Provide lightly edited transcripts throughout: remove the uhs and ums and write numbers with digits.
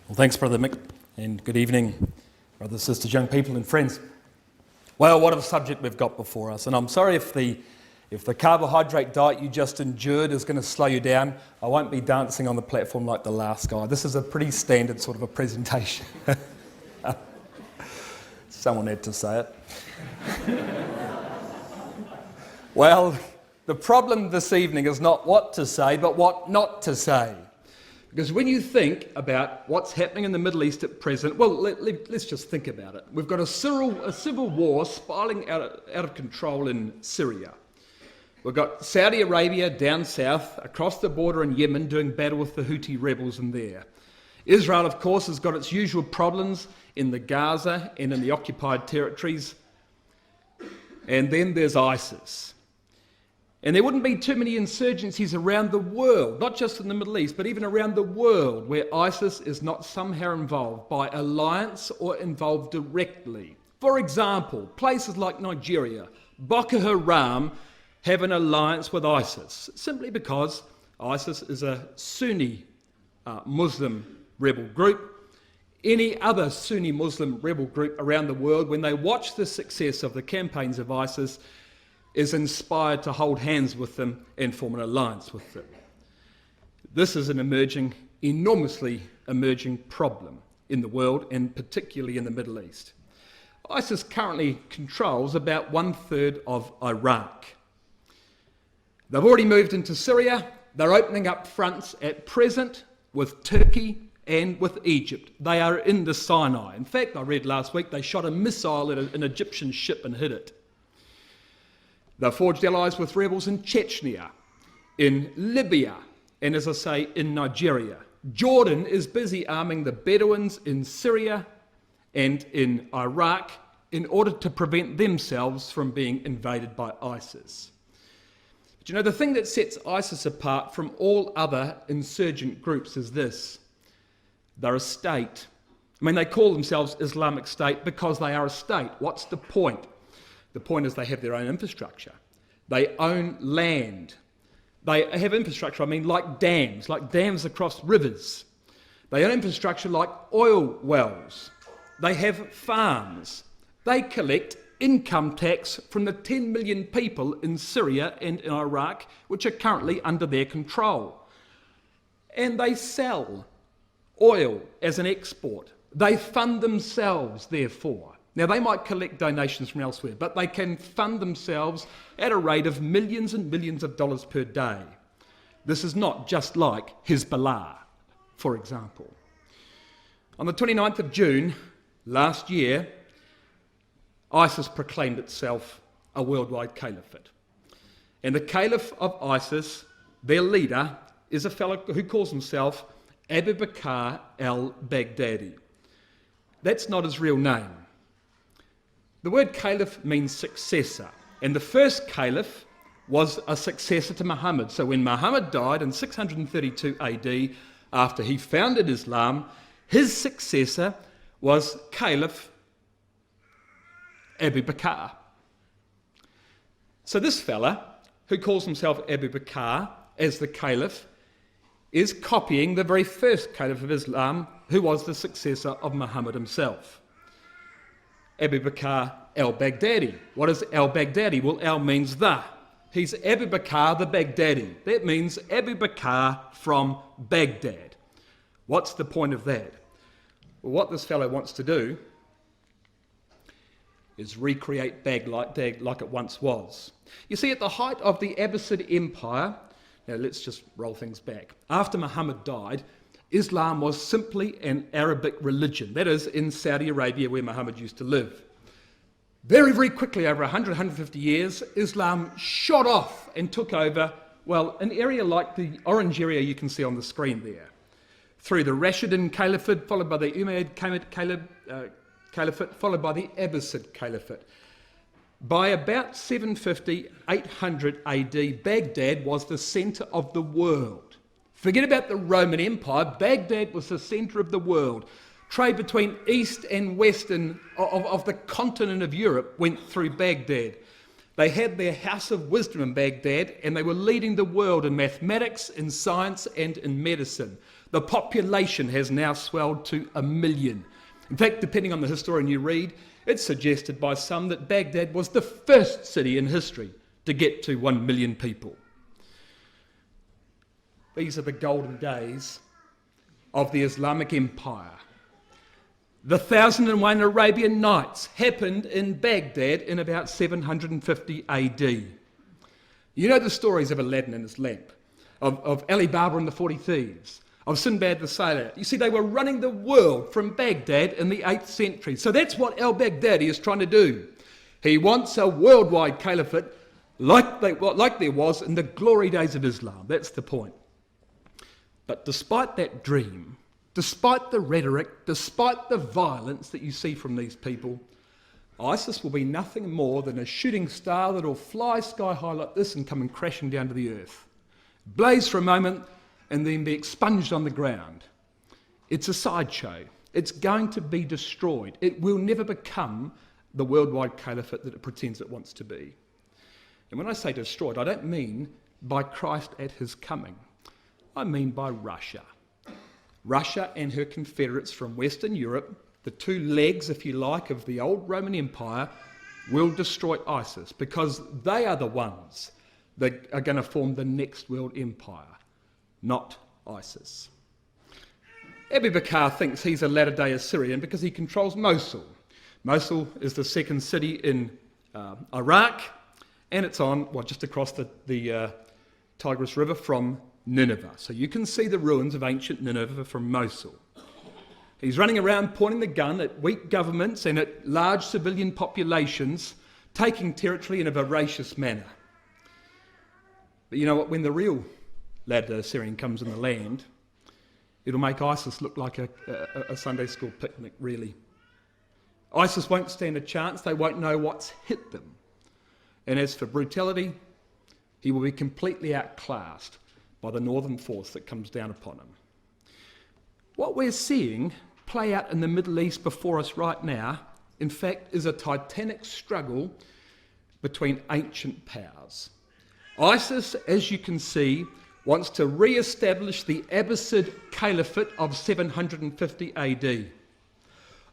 Well, thanks, Brother Mick, and good evening, brothers, sisters, young people and friends. Well, what a subject we've got before us, and I'm sorry if the carbohydrate diet you just endured is going to slow you down. I won't be dancing on the platform like the last guy. This is a pretty standard sort of a presentation. Someone had to say it. Well, the problem this evening is not what to say, but what not to say. Because when you think about what's happening in the Middle East at present, well, let's just think about it. We've got a civil war spiraling out of control in Syria. We've got Saudi Arabia down south, across the border in Yemen, doing battle with the Houthi rebels in there. Israel, of course, has got its usual problems in the Gaza and in the occupied territories. And then there's ISIS. And there wouldn't be too many insurgencies around the world, not just in the Middle East, but even around the world, where ISIS is not somehow involved by alliance or involved directly. For example, places like Nigeria, Boko Haram have an alliance with ISIS, simply because ISIS is a Sunni Muslim rebel group. Any other Sunni Muslim rebel group around the world, when they watch the success of the campaigns of ISIS, is inspired to hold hands with them and form an alliance with them. This is an enormously emerging problem in the world, and particularly in the Middle East. ISIS currently controls about 1/3 of Iraq. They've already moved into Syria. They're opening up fronts at present with Turkey and with Egypt. They are in the Sinai. In fact, I read last week they shot a missile at an Egyptian ship and hit it. They've forged allies with rebels in Chechnya, in Libya, and as I say, in Nigeria. Jordan is busy arming the Bedouins in Syria and in Iraq in order to prevent themselves from being invaded by ISIS. But you know, the thing that sets ISIS apart from all other insurgent groups is this. They're a state. I mean, they call themselves Islamic State because they are a state. What's the point? The point is they have their own infrastructure. They own land. They have infrastructure, like dams across rivers. They own infrastructure like oil wells. They have farms. They collect income tax from the 10 million people in Syria and in Iraq, which are currently under their control. And they sell oil as an export. They fund themselves, therefore. Now, they might collect donations from elsewhere, but they can fund themselves at a rate of millions and millions of dollars per day. This is not just like Hezbollah, for example. On the 29th of June last year, ISIS proclaimed itself a worldwide caliphate. And the caliph of ISIS, their leader, is a fellow who calls himself Abu Bakr al-Baghdadi. That's not his real name. The word caliph means successor, and the first caliph was a successor to Muhammad. So when Muhammad died in 632 AD, after he founded Islam, his successor was Caliph Abu Bakr. So this fella, who calls himself Abu Bakr as the caliph, is copying the very first caliph of Islam, who was the successor of Muhammad himself. Abu Bakr al-Baghdadi. What is al-Baghdadi? Well, al means the. He's Abu Bakr the Baghdadi. That means Abu Bakr from Baghdad. What's the point of that? Well, what this fellow wants to do is recreate Baghdad like it once was. You see, at the height of the Abbasid Empire, now let's just roll things back. After Muhammad died, Islam was simply an Arabic religion. That is, in Saudi Arabia, where Muhammad used to live. Very, very quickly, over 150 years, Islam shot off and took over, well, an area like the orange area you can see on the screen there. Through the Rashidun Caliphate, followed by the Umayyad Caliphate, followed by the Abbasid Caliphate. By about 750, 800 AD, Baghdad was the centre of the world. Forget about the Roman Empire. Baghdad was the centre of the world. Trade between east and west of the continent of Europe went through Baghdad. They had their house of wisdom in Baghdad, and they were leading the world in mathematics, in science, and in medicine. The population has now swelled to 1 million. In fact, depending on the historian you read, it's suggested by some that Baghdad was the first city in history to get to 1 million people. These are the golden days of the Islamic Empire. The 1001 Arabian Nights happened in Baghdad in about 750 AD. You know the stories of Aladdin and his lamp, of Ali Baba and the 40 Thieves, of Sinbad the Sailor. You see, they were running the world from Baghdad in the 8th century. So that's what al-Baghdadi is trying to do. He wants a worldwide caliphate like there was in the glory days of Islam. That's the point. But despite that dream, despite the rhetoric, despite the violence that you see from these people, ISIS will be nothing more than a shooting star that will fly sky high like this and come crashing down to the earth. Blaze for a moment and then be expunged on the ground. It's a sideshow. It's going to be destroyed. It will never become the worldwide caliphate that it pretends it wants to be. And when I say destroyed, I don't mean by Christ at his coming. I mean by Russia. Russia and her confederates from Western Europe, the two legs, if you like, of the old Roman Empire, will destroy ISIS because they are the ones that are going to form the next world empire, not ISIS. Abu Bakr thinks he's a latter-day Assyrian because he controls Mosul. Mosul is the second city in Iraq, and it's on, just across the Tigris River from Nineveh. So you can see the ruins of ancient Nineveh from Mosul. He's running around pointing the gun at weak governments and at large civilian populations, taking territory in a voracious manner. But you know what? When the real latter-day Assyrian comes in the land, it'll make ISIS look like a Sunday school picnic, really. ISIS won't stand a chance. They won't know what's hit them. And as for brutality, he will be completely outclassed by the northern force that comes down upon him. What we're seeing play out in the Middle East before us right now, in fact, is a titanic struggle between ancient powers. ISIS, as you can see, wants to re-establish the Abbasid Caliphate of 750 AD.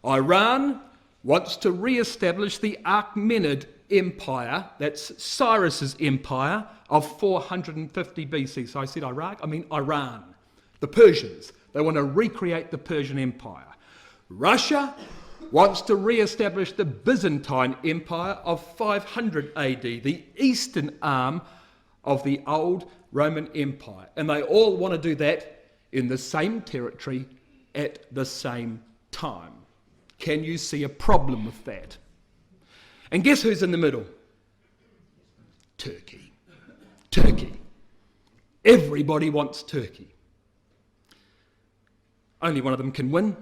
Iran wants to re-establish the Achaemenid Empire, that's Cyrus's empire, of 450 BC. So I said Iraq, I mean Iran. The Persians, they want to recreate the Persian Empire. Russia wants to re-establish the Byzantine Empire of 500 AD, the eastern arm of the old Roman Empire. And they all want to do that in the same territory at the same time. Can you see a problem with that? And guess who's in the middle? Turkey. Turkey. Everybody wants Turkey. Only one of them can win.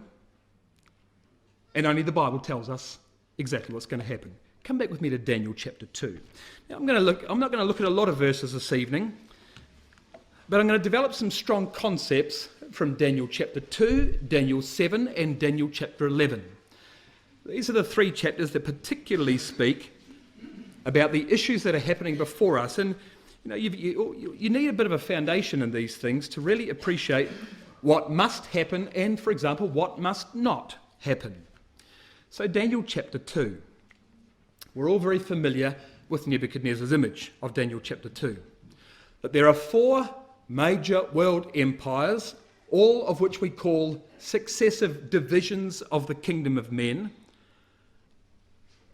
And only the Bible tells us exactly what's going to happen. Come back with me to Daniel chapter 2. Now I'm not going to look at a lot of verses this evening, but I'm going to develop some strong concepts from Daniel chapter 2, Daniel 7, and Daniel chapter 11. These are the three chapters that particularly speak about the issues that are happening before us. And you need a bit of a foundation in these things to really appreciate what must happen and, for example, what must not happen. So Daniel chapter 2. We're all very familiar with Nebuchadnezzar's image of Daniel chapter 2. But there are four major world empires, all of which we call successive divisions of the kingdom of men.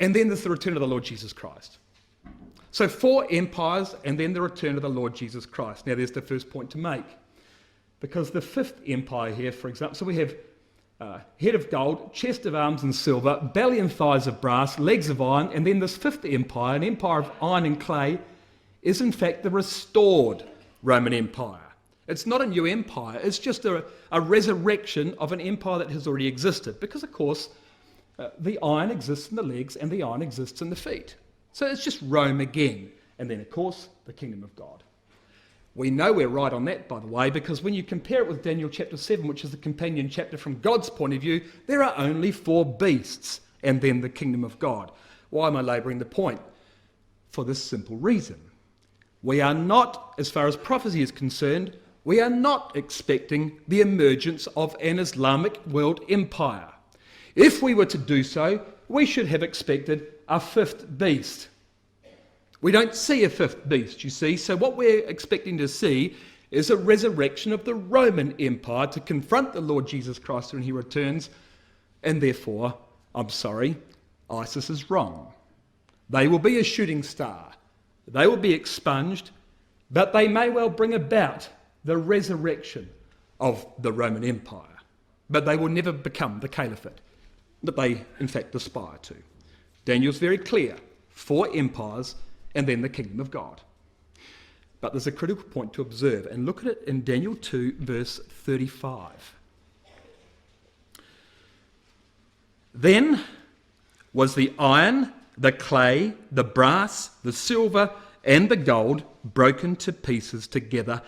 And then there's the return of the Lord Jesus Christ. So four empires and then the return of the Lord Jesus Christ. Now there's the first point to make. Because the fifth empire here, for example, so we have head of gold, chest of arms and silver, belly and thighs of brass, legs of iron, and then this fifth empire, an empire of iron and clay, is in fact the restored Roman Empire. It's not a new empire, it's just a resurrection of an empire that has already existed. Because, of course, the iron exists in the legs and the iron exists in the feet. So it's just Rome again. And then, of course, the kingdom of God. We know we're right on that, by the way, because when you compare it with Daniel chapter 7, which is the companion chapter from God's point of view, there are only four beasts and then the kingdom of God. Why am I labouring the point? For this simple reason. We are not, as far as prophecy is concerned, we are not expecting the emergence of an Islamic world empire. If we were to do so, we should have expected a fifth beast. We don't see a fifth beast, you see, so what we're expecting to see is a resurrection of the Roman Empire to confront the Lord Jesus Christ when he returns, and therefore, I'm sorry, ISIS is wrong. They will be a shooting star. They will be expunged, but they may well bring about the resurrection of the Roman Empire. But they will never become the caliphate that they, in fact, aspire to. Daniel's very clear. 4 empires and then the kingdom of God. But there's a critical point to observe, and look at it in Daniel 2, verse 35. Then was the iron, the clay, the brass, the silver, and the gold broken to pieces together,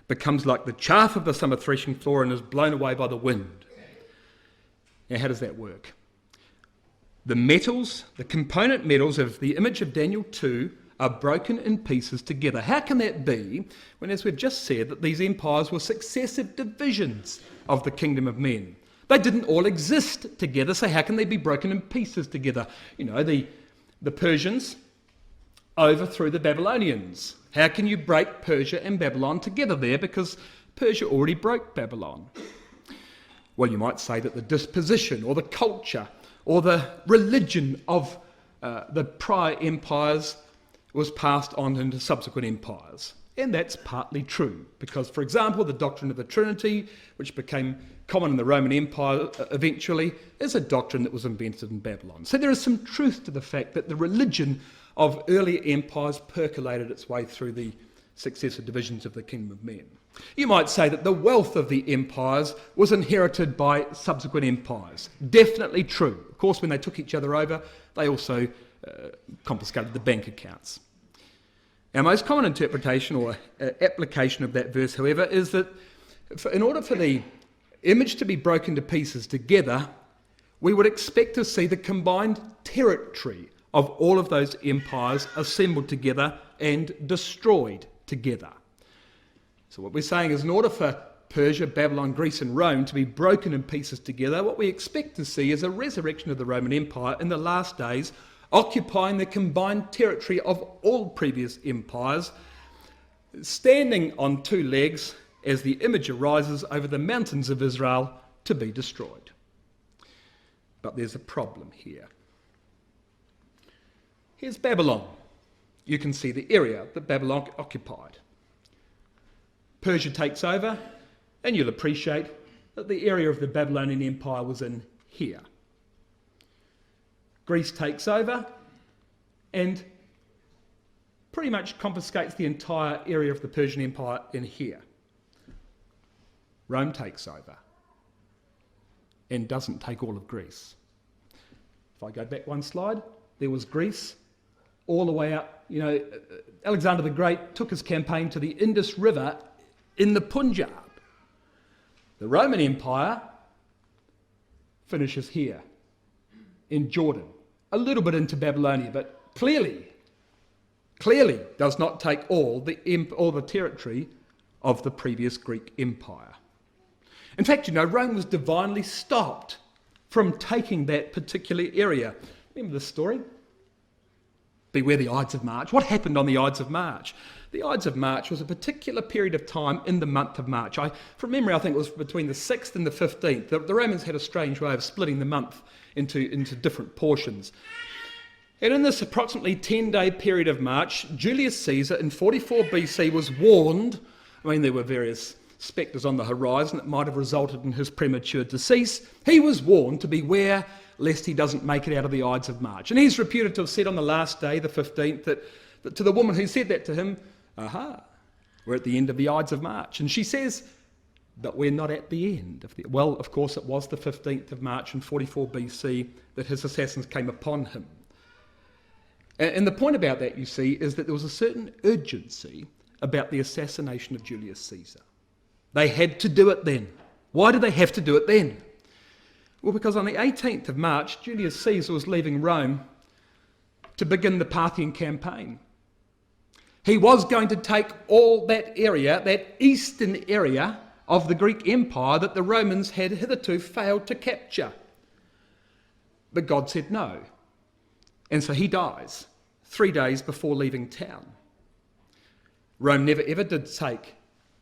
becomes like the chaff of the summer threshing floor and is blown away by the wind. Now, how does that work? The metals, the component metals of the image of Daniel 2 are broken in pieces together. How can that be when, as we've just said, that these empires were successive divisions of the kingdom of men? They didn't all exist together, so how can they be broken in pieces together? You know, the Persians overthrew the Babylonians. How can you break Persia and Babylon together there? Because Persia already broke Babylon. Well, you might say that the disposition or the culture or the religion of the prior empires was passed on into subsequent empires. And that's partly true, because, for example, the doctrine of the Trinity, which became common in the Roman Empire eventually, is a doctrine that was invented in Babylon. So there is some truth to the fact that the religion of earlier empires percolated its way through the successive divisions of the kingdom of men. You might say that the wealth of the empires was inherited by subsequent empires. Definitely true. Of course, when they took each other over, they also confiscated the bank accounts. Our most common interpretation or application of that verse, however, is that in order for the image to be broken to pieces together, we would expect to see the combined territory of all of those empires assembled together and destroyed together. So what we're saying is, in order for Persia, Babylon, Greece and Rome to be broken in pieces together, what we expect to see is a resurrection of the Roman Empire in the last days, occupying the combined territory of all previous empires, standing on 2 legs as the image arises over the mountains of Israel to be destroyed. But there's a problem here. Here's Babylon. You can see the area that Babylon occupied. Persia takes over, and you'll appreciate that the area of the Babylonian Empire was in here. Greece takes over and pretty much confiscates the entire area of the Persian Empire in here. Rome takes over and doesn't take all of Greece. If I go back one slide, there was Greece all the way up. You know, Alexander the Great took his campaign to the Indus River in the Punjab. The Roman Empire finishes here in Jordan, a little bit into Babylonia, but clearly does not take all the territory of the previous Greek Empire. In fact, you know, Rome was divinely stopped from taking that particular area. Remember this story? Beware the Ides of March. What happened on the Ides of March? The Ides of March was a particular period of time in the month of March. From memory, I think it was between the 6th and the 15th. The Romans had a strange way of splitting the month into different portions. And in this approximately 10-day period of March, Julius Caesar in 44 BC was warned. I mean, there were various spectres on the horizon that might have resulted in his premature decease. He was warned to beware lest he doesn't make it out of the Ides of March. And he's reputed to have said on the last day, the 15th, that to the woman who said that to him, aha, we're at the end of the Ides of March. And she says, but we're not at the end. Well, of course, it was the 15th of March in 44 BC that his assassins came upon him. And the point about that, you see, is that there was a certain urgency about the assassination of Julius Caesar. They had to do it then. Why did they have to do it then? Well, because on the 18th of March, Julius Caesar was leaving Rome to begin the Parthian campaign. He was going to take all that area, that eastern area of the Greek Empire that the Romans had hitherto failed to capture. But God said no. And so he dies 3 days before leaving town. Rome never ever did take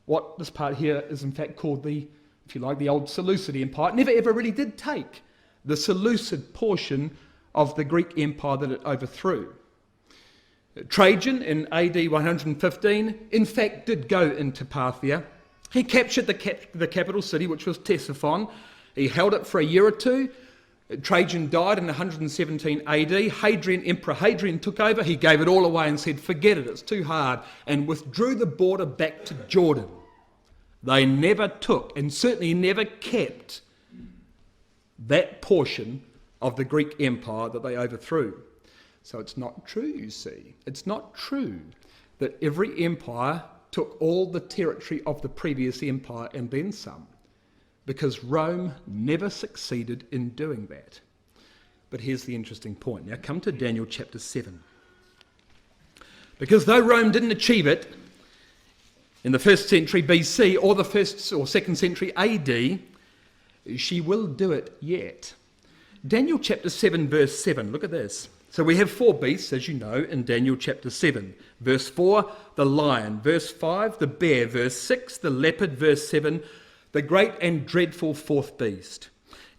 what this part here is in fact called the, if you like, the old Seleucid Empire. It never ever really did take the Seleucid portion of the Greek Empire that it overthrew. Trajan in AD 115 in fact did go into Parthia. He captured the capital city, which was Ctesiphon. He held it for a year or two. Trajan died in 117 AD. Emperor Hadrian took over. He gave it all away and said, forget it, it's too hard, and withdrew the border back to Jordan. They never took, and certainly never kept, that portion of the Greek Empire that they overthrew. So it's not true, you see. It's not true that every empire took all the territory of the previous empire and then some, because Rome never succeeded in doing that. But here's the interesting point. Now come to Daniel chapter 7. Because though Rome didn't achieve it in the 1st century BC or the 1st or 2nd century AD, she will do it yet. Daniel chapter 7 verse 7, look at this. So we have 4 beasts, as you know, in Daniel chapter 7. Verse 4, the lion. Verse 5, the bear. Verse 6, the leopard. Verse 7, the great and dreadful 4th beast.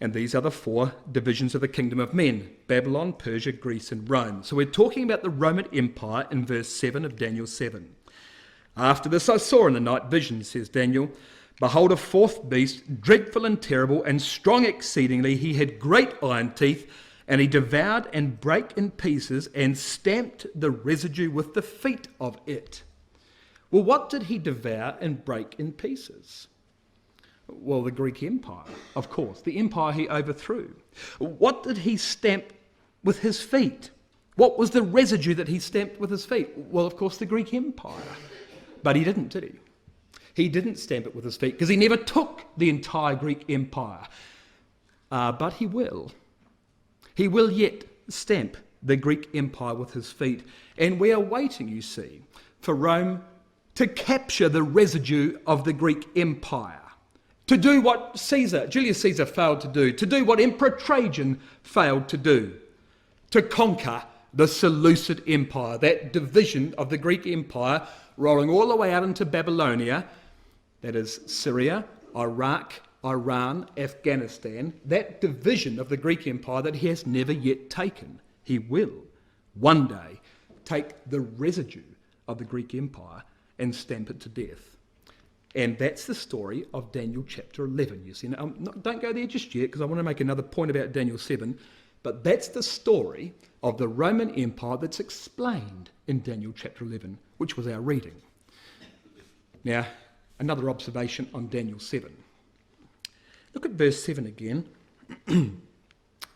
And these are the 4 divisions of the kingdom of men: Babylon, Persia, Greece, and Rome. So we're talking about the Roman Empire in verse 7 of Daniel 7. After this I saw in the night vision, says Daniel, behold, a 4th beast, dreadful and terrible, and strong exceedingly. He had great iron teeth, and he devoured and brake in pieces and stamped the residue with the feet of it. Well, what did he devour and break in pieces? Well, the Greek Empire, of course, the empire he overthrew. What did he stamp with his feet? What was the residue that he stamped with his feet? Well, of course, the Greek Empire. But he didn't, did he? He didn't stamp it with his feet because he never took the entire Greek Empire. But he will. He will yet stamp the Greek Empire with his feet. And we are waiting, you see, for Rome to capture the residue of the Greek Empire. To do what Julius Caesar failed to do what Emperor Trajan failed to do. To conquer the Seleucid Empire, that division of the Greek Empire rolling all the way out into Babylonia, that is Syria, Iraq, Iran, Afghanistan, that division of the Greek Empire that he has never yet taken. He will one day take the residue of the Greek Empire and stamp it to death. And that's the story of Daniel chapter 11. You see, now, don't go there just yet, because I want to make another point about Daniel 7, but that's the story of the Roman Empire that's explained in Daniel chapter 11, which was our reading. Now, another observation on Daniel 7. Look at verse 7 again.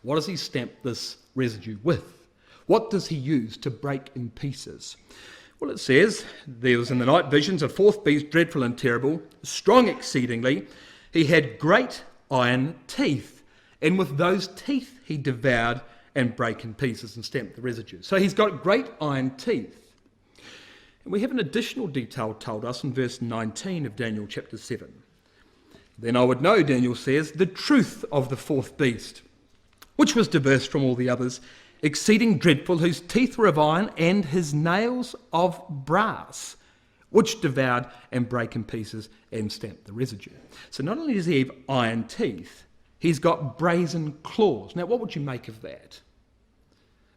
What does he stamp this residue with? What does he use to break in pieces? Well, it says, there was in the night visions a 4th beast, dreadful and terrible, strong exceedingly. He had great iron teeth, and with those teeth he devoured and brake in pieces and stamped the residue. So he's got great iron teeth. And we have an additional detail told us in verse 19 of Daniel chapter 7. Then I would know, Daniel says, the truth of the 4th beast, which was diverse from all the others, exceeding dreadful, whose teeth were of iron, and his nails of brass, which devoured and brake in pieces and stamped the residue. So not only does he have iron teeth, he's got brazen claws. Now, what would you make of that?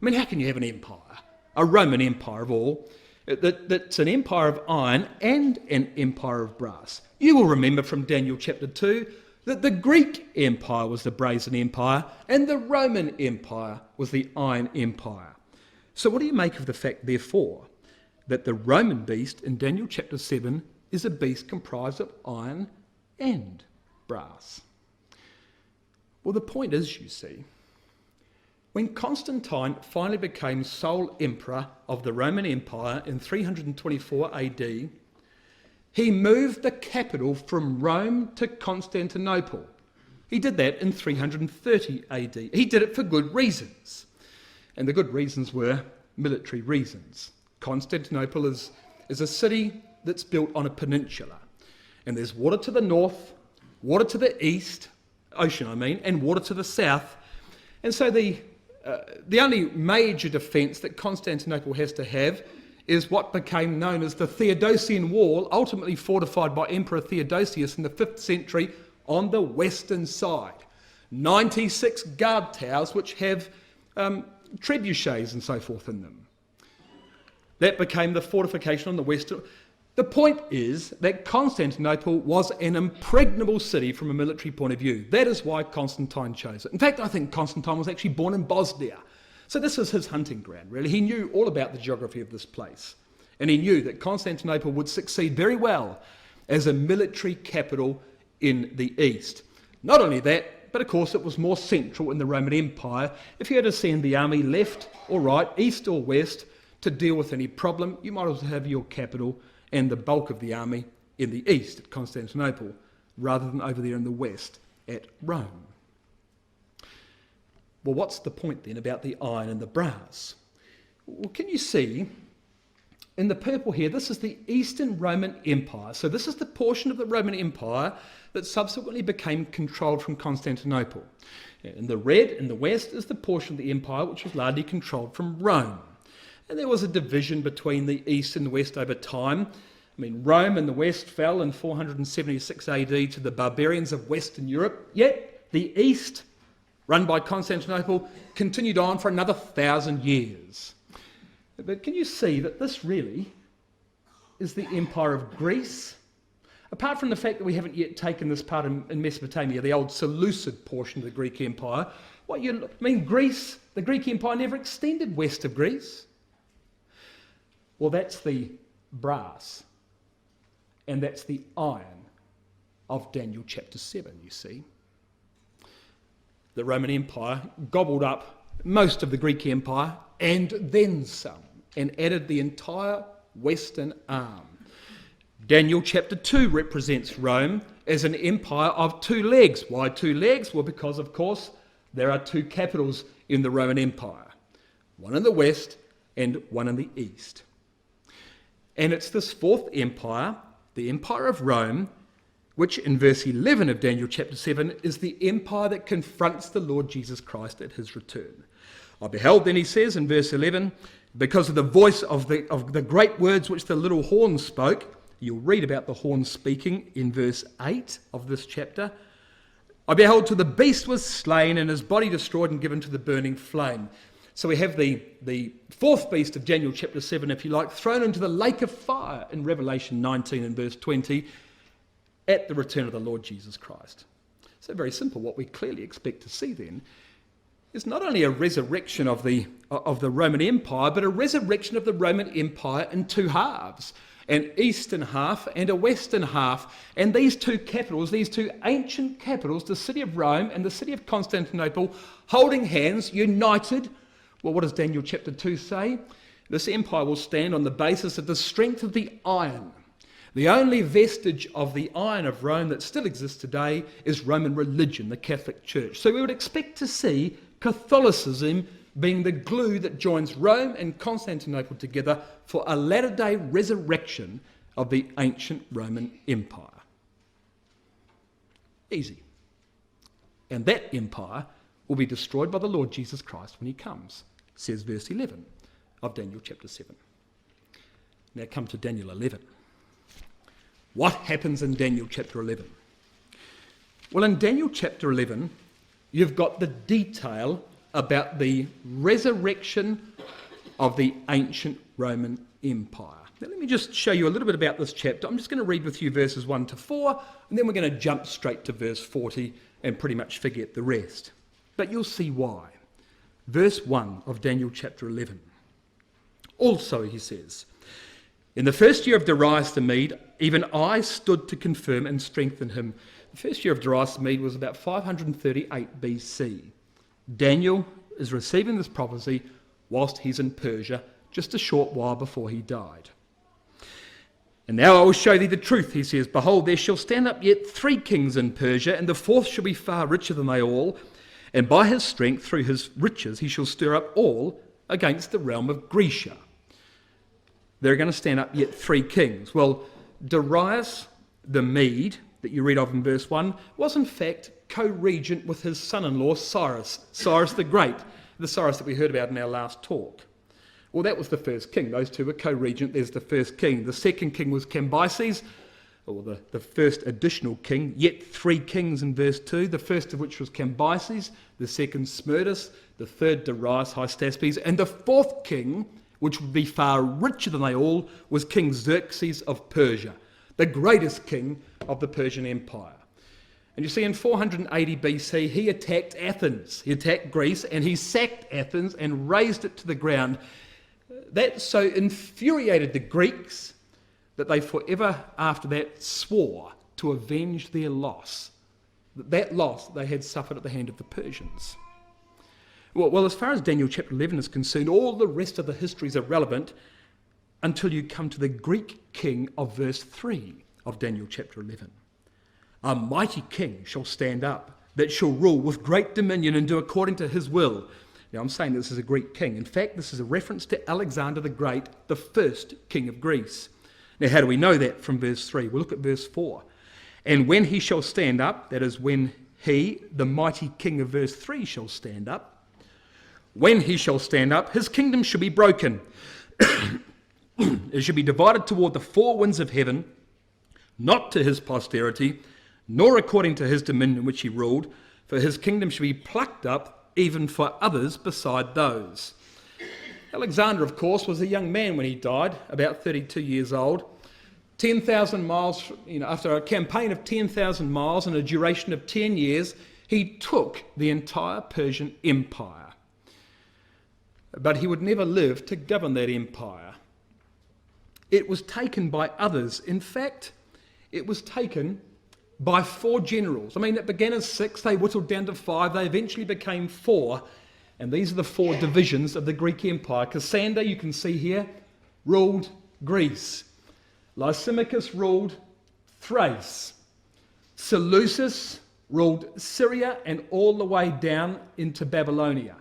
I mean, how can you have an empire, a Roman empire of all, that's an empire of iron and an empire of brass? You will remember from Daniel chapter 2 that the Greek Empire was the brazen empire and the Roman Empire was the iron empire. So what do you make of the fact, therefore, that the Roman beast in Daniel chapter 7 is a beast comprised of iron and brass? Well, the point is, you see, when Constantine finally became sole emperor of the Roman Empire in 324 AD, he moved the capital from Rome to Constantinople. He did that in 330 AD. He did it for good reasons. And the good reasons were military reasons. Constantinople is is a city that's built on a peninsula. And there's water to the north, water to the east, ocean and water to the south. And so the only major defence that Constantinople has to have is what became known as the Theodosian Wall, ultimately fortified by Emperor Theodosius in the 5th century on the western side. 96 guard towers which have trebuchets and so forth in them. That became the fortification on the west. The point is that Constantinople was an impregnable city from a military point of view. That is why Constantine chose it. In fact, I think Constantine was actually born in Bosnia. So this is his hunting ground, really. He knew all about the geography of this place. And he knew that Constantinople would succeed very well as a military capital in the east. Not only that, but of course it was more central in the Roman Empire. If you had to send the army left or right, east or west, to deal with any problem, you might as well have your capital and the bulk of the army in the east at Constantinople, rather than over there in the west at Rome. Well, what's the point then about the iron and the brass? Well, can you see in the purple here, this is the Eastern Roman Empire. So this is the portion of the Roman Empire that subsequently became controlled from Constantinople. And the red in the west is the portion of the empire which was largely controlled from Rome. And there was a division between the east and the west over time. Rome in the west fell in 476 AD to the barbarians of Western Europe, yet the east, run by Constantinople, continued on for another 1,000 years. But can you see that this really is the empire of Greece? Apart from the fact that we haven't yet taken this part in Mesopotamia, the old Seleucid portion of the Greek Empire, Greece, the Greek Empire never extended west of Greece. Well, that's the brass, and that's the iron of Daniel chapter 7, you see. The Roman Empire gobbled up most of the Greek Empire and then some, and added the entire western arm. Daniel chapter 2 represents Rome as an empire of two legs. Why two legs? Well, because, of course, there are two capitals in the Roman Empire, one in the west and one in the east. And it's this fourth empire, the Empire of Rome, which in verse 11 of Daniel chapter 7 is the empire that confronts the Lord Jesus Christ at his return. I beheld, then he says in verse 11, because of the voice of the great words which the little horn spoke. You'll read about the horn speaking in verse 8 of this chapter. I beheld till the beast was slain and his body destroyed and given to the burning flame. So we have the fourth beast of Daniel chapter 7, if you like, thrown into the lake of fire in Revelation 19 and verse 20 at the return of the Lord Jesus Christ. So very simple. What we clearly expect to see then is not only a resurrection of the Roman Empire, but a resurrection of the Roman Empire in two halves, an eastern half and a western half. And these two capitals, these two ancient capitals, the city of Rome and the city of Constantinople, holding hands, united. Well, what does Daniel chapter 2 say? This empire will stand on the basis of the strength of the iron. The only vestige of the iron of Rome that still exists today is Roman religion, the Catholic Church. So we would expect to see Catholicism being the glue that joins Rome and Constantinople together for a latter-day resurrection of the ancient Roman Empire. Easy. And that empire will be destroyed by the Lord Jesus Christ when he comes, says verse 11 of Daniel chapter 7. Now come to Daniel 11. What happens in Daniel chapter 11? Well, in Daniel chapter 11, you've got the detail about the resurrection of the ancient Roman Empire. Now, let me just show you a little bit about this chapter. I'm just going to read with you verses 1 to 4, and then we're going to jump straight to verse 40 and pretty much forget the rest. But you'll see why. Verse 1 of Daniel chapter 11. Also, he says, in the first year of Darius the Mede, even I stood to confirm and strengthen him. The first year of Darius the Mede was about 538 BC. Daniel is receiving this prophecy whilst he's in Persia, just a short while before he died. And now I will show thee the truth, he says. Behold, there shall stand up yet 3 kings in Persia, and the fourth shall be far richer than they all. And by his strength, through his riches, he shall stir up all against the realm of Grecia. there are going to stand up yet 3 kings. Well, Darius the Mede, that you read of in verse 1, was in fact co-regent with his son-in-law Cyrus the Great, the Cyrus that we heard about in our last talk. Well, that was the first king. Those two were co-regent. There's the first king. The second king was Cambyses, or the first additional king, yet 3 kings in verse 2, the first of which was Cambyses, the second Smerdis, the third Darius Hystaspes, and the fourth king, which would be far richer than they all, was King Xerxes of Persia, the greatest king of the Persian Empire. And you see, in 480 BC, he attacked Athens. He attacked Greece, and he sacked Athens and razed it to the ground. That so infuriated the Greeks that they forever after that swore to avenge their loss. That loss they had suffered at the hand of the Persians. Well, as far as Daniel chapter 11 is concerned, all the rest of the histories are relevant until you come to the Greek king of verse 3 of Daniel chapter 11. A mighty king shall stand up that shall rule with great dominion and do according to his will. Now, I'm saying this is a Greek king. In fact, this is a reference to Alexander the Great, the first king of Greece. Now, how do we know that from verse 3? We'll look at verse 4. And when he shall stand up, that is when he, the mighty king of verse 3, shall stand up, when he shall stand up, his kingdom shall be broken. It shall be divided toward the 4 winds of heaven, not to his posterity, nor according to his dominion which he ruled, for his kingdom shall be plucked up even for others beside those. Alexander, of course, was a young man when he died, about 32 years old. 10,000 miles, after a campaign of 10,000 miles and a duration of 10 years, he took the entire Persian Empire. But he would never live to govern that empire. It was taken by others. In fact, it was taken by 4 generals. I mean, it began as 6, they whittled down to 5, they eventually became 4, and these are the 4 divisions of the Greek Empire. Cassander, you can see here, ruled Greece. Lysimachus ruled Thrace. Seleucus ruled Syria and all the way down into Babylonia.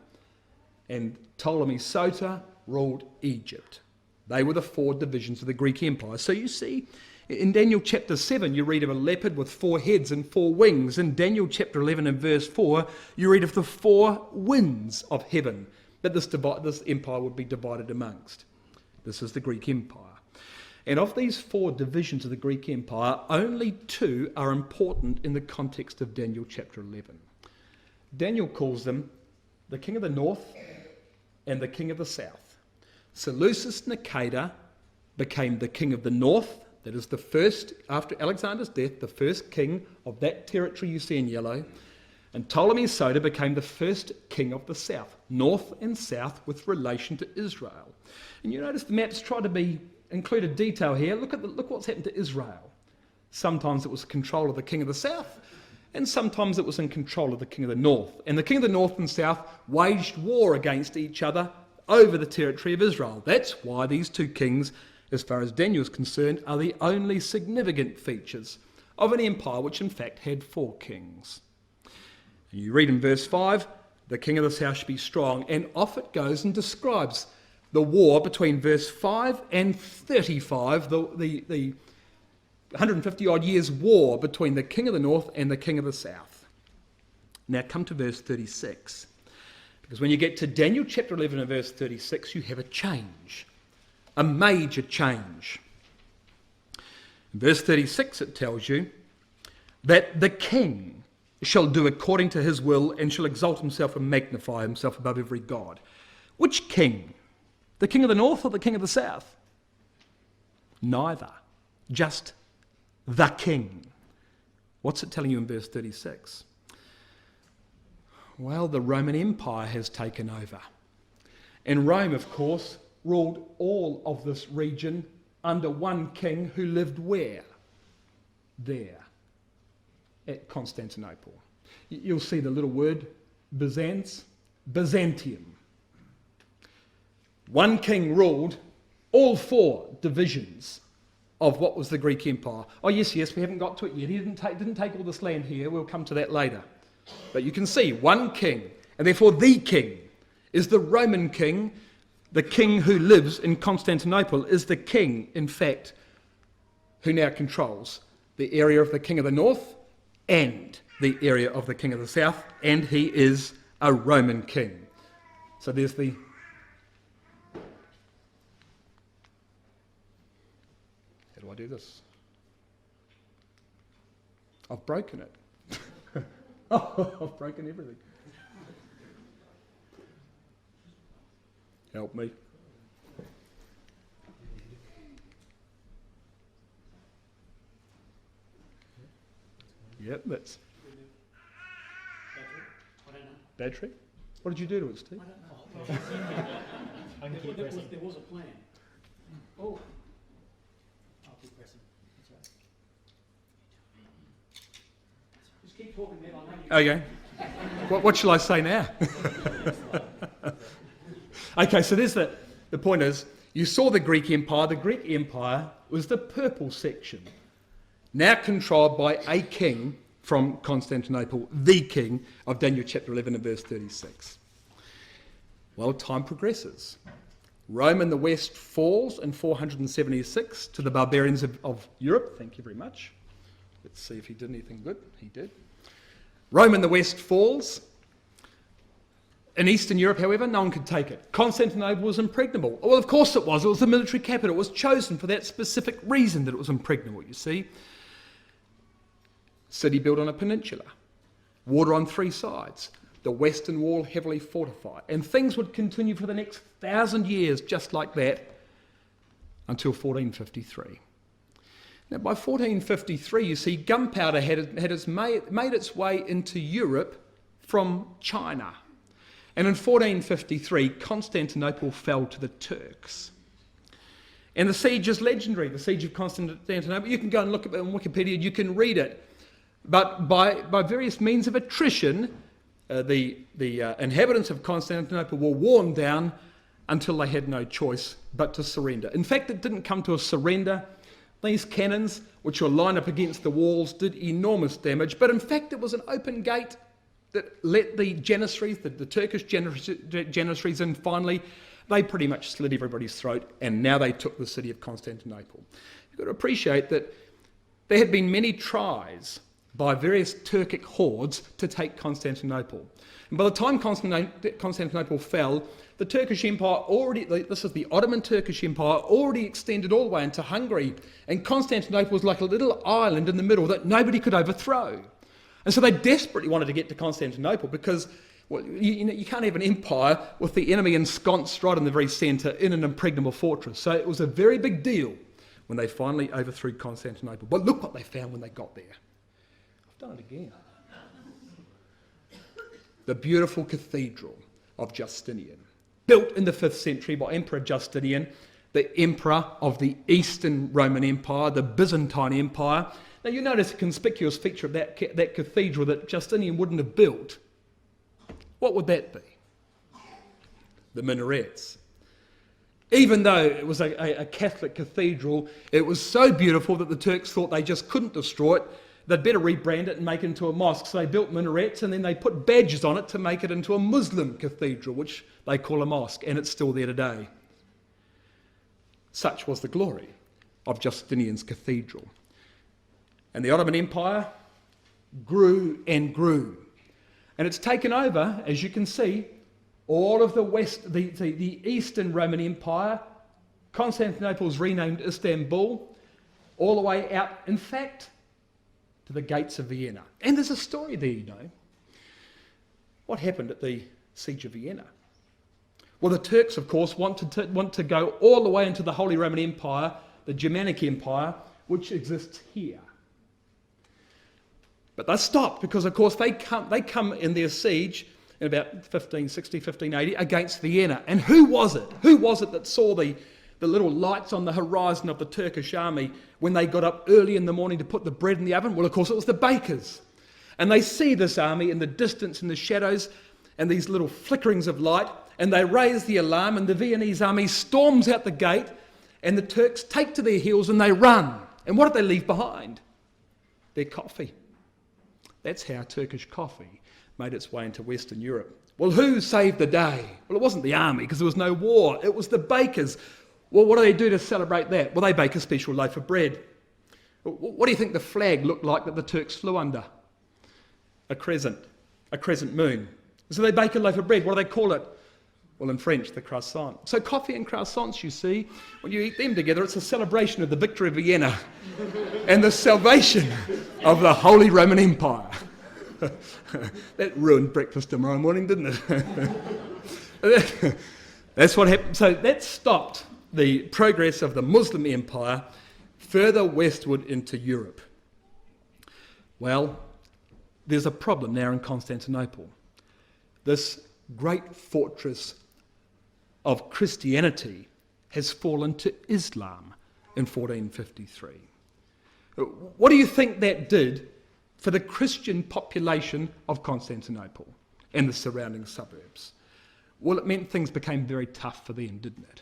And Ptolemy Soter ruled Egypt. They were the 4 divisions of the Greek Empire. So you see, in Daniel chapter 7, you read of a leopard with 4 heads and 4 wings. In Daniel chapter 11 and verse 4, you read of the 4 winds of heaven that this empire would be divided amongst. This is the Greek Empire. And of these 4 divisions of the Greek Empire, only 2 are important in the context of Daniel chapter 11. Daniel calls them the king of the north and the king of the south. Seleucus Nicator became the king of the north. That is the first, after Alexander's death, the first king of that territory you see in yellow. And Ptolemy Soter became the first king of the south, north and south with relation to Israel. And you notice the maps try to include a detail here. Look what's happened to Israel. Sometimes it was control of the king of the south, and sometimes it was in control of the king of the north. And the king of the north and south waged war against each other over the territory of Israel. That's why these 2 kings, as far as Daniel is concerned, are the only significant features of an empire which in fact had 4 kings. And you read in verse 5, the king of the south shall be strong, and off it goes and describes the war between verse 5 and 35, the 150 odd years war between the king of the north and the king of the south. Now come to verse 36, because when you get to Daniel chapter 11 and verse 36, you have a change. A major change. In verse 36 it tells you that the king shall do according to his will and shall exalt himself and magnify himself above every god. Which king? The king of the north or the king of the south? Neither. Just the king. What's it telling you in verse 36? Well, the Roman Empire has taken over. And Rome, of course, ruled all of this region under one king who lived where? There, at Constantinople. You'll see the little word Byzantium. One king ruled all 4 divisions of what was the Greek Empire. Oh yes, we haven't got to it yet. He didn't take all this land here. We'll come to that later. But you can see one king, and therefore the king, is the Roman king the king who lives in Constantinople is the king, in fact, who now controls the area of the king of the north and the area of the king of the south, and he is a Roman king. So there's the... How do I do this? I've broken it. Oh, I've broken everything. Help me. Yep, that's... Battery? What did you do to it, Steve? I don't know. There was a plan. Oh. I'll keep pressing. That's right. Just keep talking, man. I know you... Okay. What shall I say now? Okay, so there's the point is, you saw the Greek Empire. The Greek Empire was the purple section, now controlled by a king from Constantinople, the king of Daniel chapter 11 and verse 36. Well, time progresses. Rome in the west falls in 476 to the barbarians of Europe. Thank you very much. Let's see if he did anything good. He did. Rome in the west falls. In Eastern Europe, however, no one could take it. Constantinople was impregnable. Well, of course it was. It was the military capital. It was chosen for that specific reason that it was impregnable, you see. City built on a peninsula. Water on three sides. The western wall heavily fortified. And things would continue for the next 1,000 years just like that until 1453. Now, by 1453, you see, gunpowder had made its way into Europe from China. And in 1453, Constantinople fell to the Turks. And the siege is legendary, the siege of Constantinople. You can go and look at it on Wikipedia, you can read it. But by various means of attrition, the inhabitants of Constantinople were worn down until they had no choice but to surrender. In fact, it didn't come to a surrender. These cannons, which were lined up against the walls, did enormous damage. But in fact, it was an open gate that let the Janissaries, the Turkish Janissaries in finally. They pretty much slit everybody's throat, and now they took the city of Constantinople. You've got to appreciate that there had been many tries by various Turkic hordes to take Constantinople. And by the time Constantinople fell, the Turkish Empire this is the Ottoman Turkish Empire, already extended all the way into Hungary, and Constantinople was like a little island in the middle that nobody could overthrow. And so they desperately wanted to get to Constantinople because, well, you can't have an empire with the enemy ensconced right in the very centre in an impregnable fortress. So it was a very big deal when they finally overthrew Constantinople. But look what they found when they got there. I've done it again. The beautiful cathedral of Justinian, built in the 5th century by Emperor Justinian, the emperor of the Eastern Roman Empire, the Byzantine Empire. Now you notice a conspicuous feature of that cathedral that Justinian wouldn't have built. What would that be? The minarets. Even though it was a Catholic cathedral, it was so beautiful that the Turks thought they just couldn't destroy it. They'd better rebrand it and make it into a mosque. So they built minarets and then they put badges on it to make it into a Muslim cathedral, which they call a mosque, and it's still there today. Such was the glory of Justinian's cathedral. And the Ottoman Empire grew and grew. And it's taken over, as you can see, all of the Eastern Roman Empire. Constantinople's renamed Istanbul, all the way out, in fact, to the gates of Vienna. And there's a story there, you know. What happened at the siege of Vienna? Well, the Turks, of course, want to go all the way into the Holy Roman Empire, the Germanic Empire, which exists here. But they stopped because, of course, they come in their siege in about 1560, 1580 against Vienna. And who was it? Who was it that saw the little lights on the horizon of the Turkish army when they got up early in the morning to put the bread in the oven? Well, of course, it was the bakers. And they see this army in the distance, in the shadows, and these little flickerings of light, and they raise the alarm, and the Viennese army storms out the gate, and the Turks take to their heels and they run. And what did they leave behind? Their coffee. That's how Turkish coffee made its way into Western Europe. Well, who saved the day? Well, it wasn't the army because there was no war. It was the bakers. Well, what do they do to celebrate that? Well, they bake a special loaf of bread. What do you think the flag looked like that the Turks flew under? A crescent moon. So they bake a loaf of bread. What do they call it? Well, in French, the croissant. So coffee and croissants, you see, when you eat them together, it's a celebration of the victory of Vienna and the salvation of the Holy Roman Empire. That ruined breakfast tomorrow morning, didn't it? That's what happened. So that stopped the progress of the Muslim Empire further westward into Europe. Well, there's a problem now in Constantinople. This great fortress of Christianity has fallen to Islam in 1453. What do you think that did for the Christian population of Constantinople and the surrounding suburbs? Well, it meant things became very tough for them, didn't it?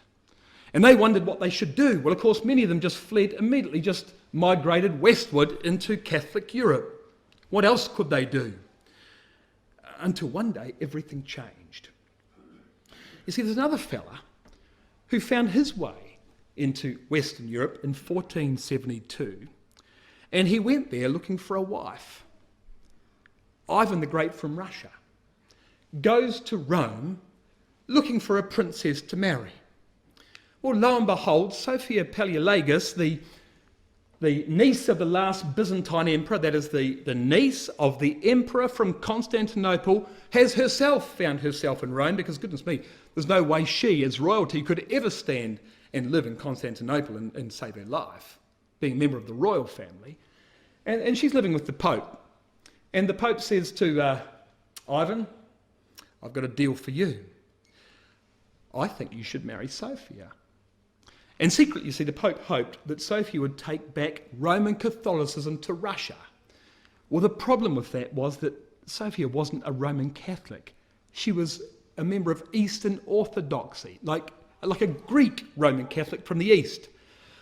And they wondered what they should do. Well, of course, many of them just fled immediately, just migrated westward into Catholic Europe. What else could they do? Until one day, everything changed. You see, there's another fella who found his way into Western Europe in 1472, and he went there looking for a wife. Ivan the Great from Russia goes to Rome looking for a princess to marry. Well, lo and behold, Sophia Paleologus, the niece of the last Byzantine emperor, that is the niece of the emperor from Constantinople, has herself found herself in Rome because, goodness me, there's no way she, as royalty, could ever stand and live in Constantinople and save her life, being a member of the royal family. And she's living with the Pope. And the Pope says to Ivan, I've got a deal for you. I think you should marry Sophia. And secretly, you see, the Pope hoped that Sophia would take back Roman Catholicism to Russia. Well, the problem with that was that Sophia wasn't a Roman Catholic. She was a member of Eastern Orthodoxy, like a Greek Roman Catholic from the East.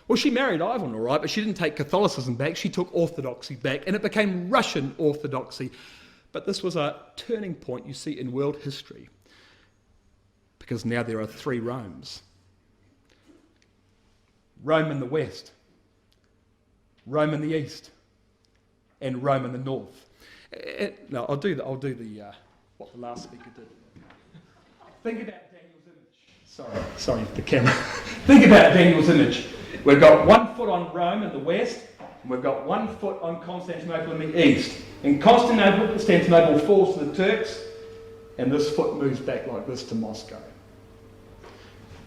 Well, she married Ivan, all right, but she didn't take Catholicism back. She took Orthodoxy back, and it became Russian Orthodoxy. But this was a turning point, you see, in world history, because now there are three Romes. Rome in the west, Rome in the east, and Rome in the north. No, I'll do what the last speaker did. Think about Daniel's image. Sorry, the camera. Think about Daniel's image. We've got 1 foot on Rome in the west, and we've got 1 foot on Constantinople in the east. And Constantinople falls to the Turks, and this foot moves back like this to Moscow.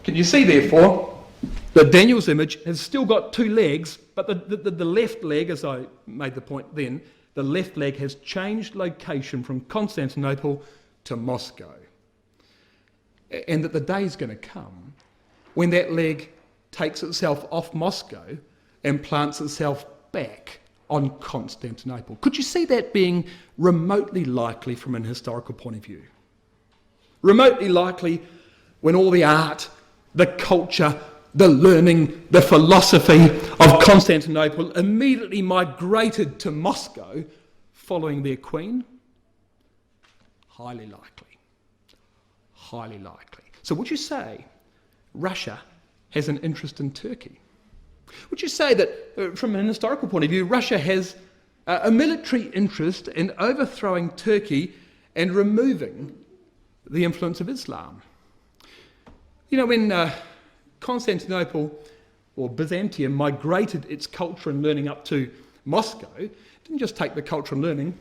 Can you see, therefore, that Daniel's image has still got two legs, but the left leg, as I made the point then, the left leg has changed location from Constantinople to Moscow. And that the day's going to come when that leg takes itself off Moscow and plants itself back on Constantinople. Could you see that being remotely likely from an historical point of view? Remotely likely when all the art, the culture, the learning, the philosophy of Constantinople immediately migrated to Moscow following their queen? Highly likely. Highly likely. So would you say Russia has an interest in Turkey? Would you say that from an historical point of view, Russia has a military interest in overthrowing Turkey and removing the influence of Islam? You know, when Constantinople, or Byzantium, migrated its culture and learning up to Moscow, it didn't just take the culture and learning,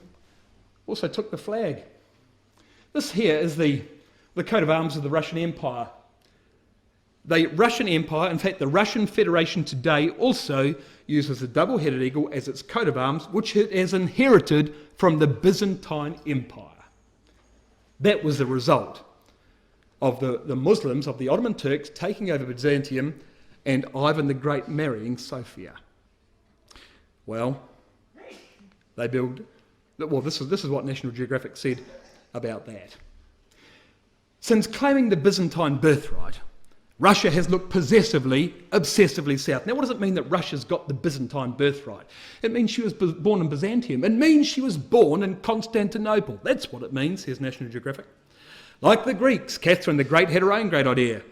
also took the flag. This here is the coat of arms of the Russian Empire. The Russian Empire, in fact the Russian Federation today, also uses a double-headed eagle as its coat of arms, which it has inherited from the Byzantine Empire. That was the result of the Muslims, of the Ottoman Turks, taking over Byzantium and Ivan the Great marrying Sophia. Well, this is what National Geographic said about that. Since claiming the Byzantine birthright, Russia has looked possessively, obsessively south. Now, what does it mean that Russia's got the Byzantine birthright? It means she was born in Byzantium. It means she was born in Constantinople. That's what it means, says National Geographic. Like the Greeks, Catherine the Great had her own great idea,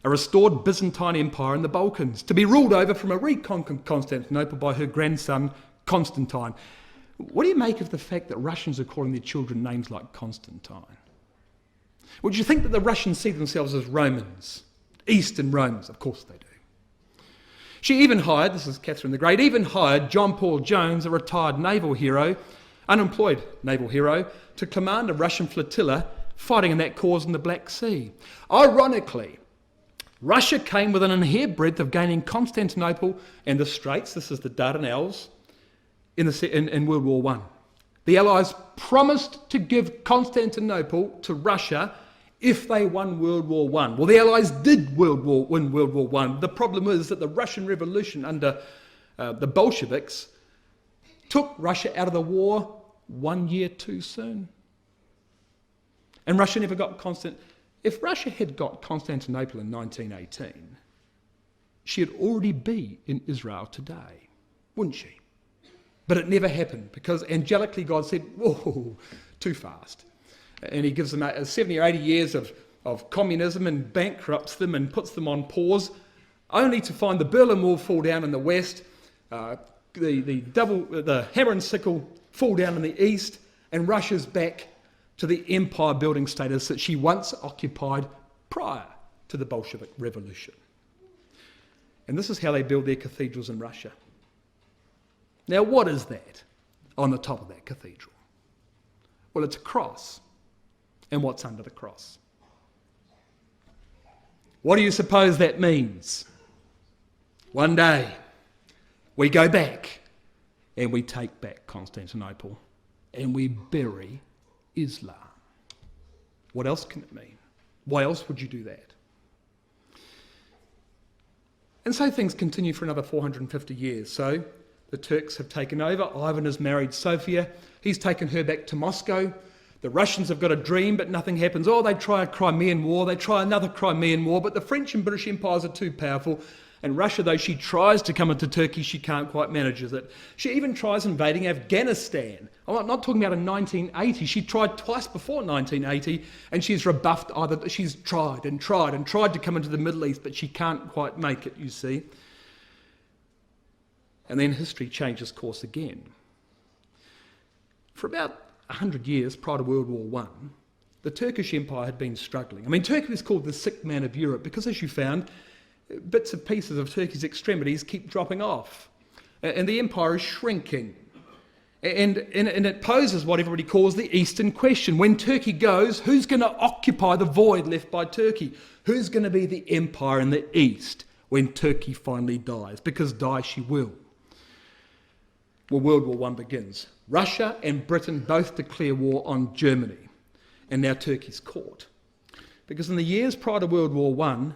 a restored Byzantine Empire in the Balkans, to be ruled over from a reconquered Constantinople by her grandson, Constantine. What do you make of the fact that Russians are calling their children names like Constantine? Would you think that the Russians see themselves as Romans? Eastern Romans, of course they do. She even hired, this is Catherine the Great, even hired John Paul Jones, a retired naval hero, unemployed naval hero, to command a Russian flotilla fighting in that cause in the Black Sea. Ironically, Russia came within a hairbreadth of gaining Constantinople and the Straits, this is the Dardanelles, in World War I. The Allies promised to give Constantinople to Russia if they won World War I. Well, the Allies did win World War I. The problem is that the Russian Revolution under the Bolsheviks took Russia out of the war 1 year too soon. And Russia never got If Russia had got Constantinople in 1918, she'd already be in Israel today, wouldn't she? But it never happened because angelically God said, whoa, too fast. And he gives them 70 or 80 years of communism and bankrupts them and puts them on pause, only to find the Berlin Wall fall down in the west, the hammer and sickle fall down in the east, and Russia's back to the empire building status that she once occupied prior to the Bolshevik Revolution. And this is how they build their cathedrals in Russia. Now, what is that on the top of that cathedral? Well, it's a cross. And what's under the cross? What do you suppose that means? One day, we go back and we take back Constantinople and we bury Islam. What else can it mean? Why else would you do that? And so things continue for another 450 years. So the Turks have taken over. Ivan has married Sophia. He's taken her back to Moscow. The Russians have got a dream, but nothing happens. Oh, they try a Crimean War. They try another Crimean War, but the French and British empires are too powerful. And Russia, though she tries to come into Turkey, she can't quite manage it. She even tries invading Afghanistan. I'm not talking about in 1980. She tried twice before 1980, and she's rebuffed either. She's tried and tried and tried to come into the Middle East, but she can't quite make it, you see. And then history changes course again. For about 100 years prior to World War I, the Turkish Empire had been struggling. I mean, Turkey was called the sick man of Europe because, as you found, bits and pieces of Turkey's extremities keep dropping off. And the empire is shrinking. And it poses what everybody calls the Eastern question. When Turkey goes, who's going to occupy the void left by Turkey? Who's going to be the empire in the East when Turkey finally dies? Because die she will. Well, World War I begins. Russia and Britain both declare war on Germany. And now Turkey's caught. Because in the years prior to World War I,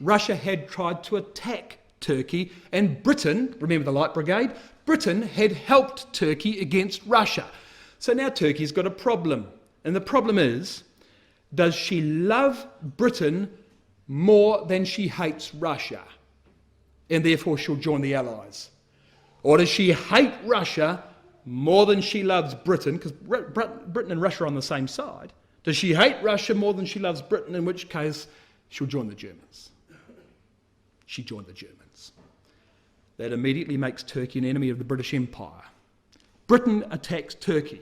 Russia had tried to attack Turkey, and Britain, remember the Light Brigade, Britain had helped Turkey against Russia. So now Turkey's got a problem. And the problem is, does she love Britain more than she hates Russia? And therefore she'll join the Allies. Or does she hate Russia more than she loves Britain? Because Britain and Russia are on the same side. Does she hate Russia more than she loves Britain? In which case, she'll join the Germans. She joined the Germans. That immediately makes Turkey an enemy of the British Empire. Britain attacks Turkey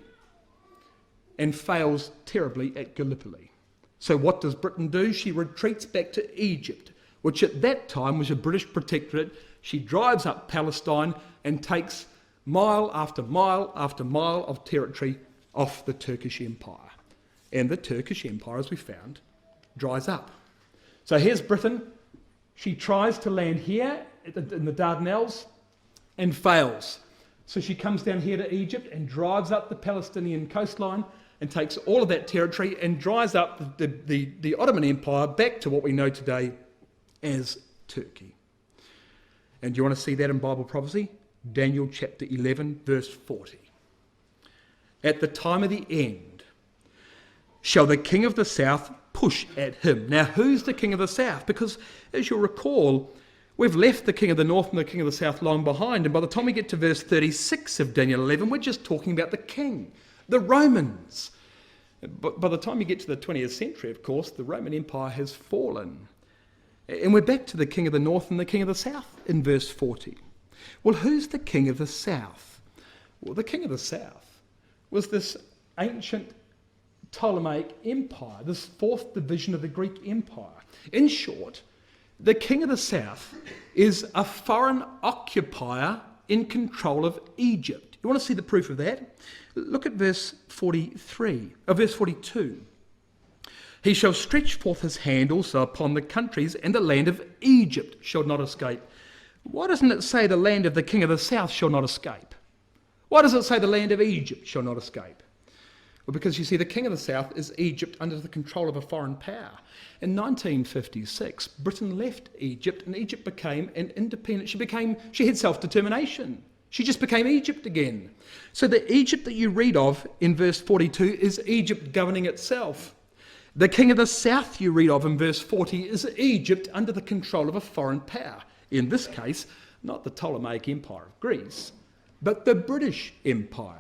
and fails terribly at Gallipoli. So what does Britain do? She retreats back to Egypt, which at that time was a British protectorate. She drives up Palestine and takes mile after mile after mile of territory off the Turkish Empire. And the Turkish Empire, as we found, dries up. So here's Britain. She tries to land here in the Dardanelles and fails. So she comes down here to Egypt and drives up the Palestinian coastline and takes all of that territory and dries up the Ottoman Empire back to what we know today as Turkey. And do you want to see that in Bible prophecy? Daniel chapter 11, verse 40. At the time of the end, shall the king of the south push at him. Now, who's the king of the south? Because, as you'll recall, we've left the king of the north and the king of the south long behind, and by the time we get to verse 36 of Daniel 11, we're just talking about the king, the Romans. But by the time you get to the 20th century, of course, the Roman Empire has fallen. And we're back to the king of the north and the king of the south in verse 40. Well, who's the king of the south? Well, the king of the south was this ancient Ptolemaic empire, this fourth division of the Greek empire. In short, the king of the south is a foreign occupier in control of Egypt. You want to see the proof of that? Look at verse 42. He shall stretch forth his hand also upon the countries, and the land of Egypt shall not escape. Why doesn't it say the land of the king of the south shall not escape? Why does it say the land of Egypt shall not escape? Well, because you see, the king of the south is Egypt under the control of a foreign power. In 1956, Britain left Egypt, and Egypt became an independent. She had self-determination. She just became Egypt again. So the Egypt that you read of in verse 42 is Egypt governing itself. The king of the south you read of in verse 40 is Egypt under the control of a foreign power. In this case, not the Ptolemaic Empire of Greece, but the British Empire.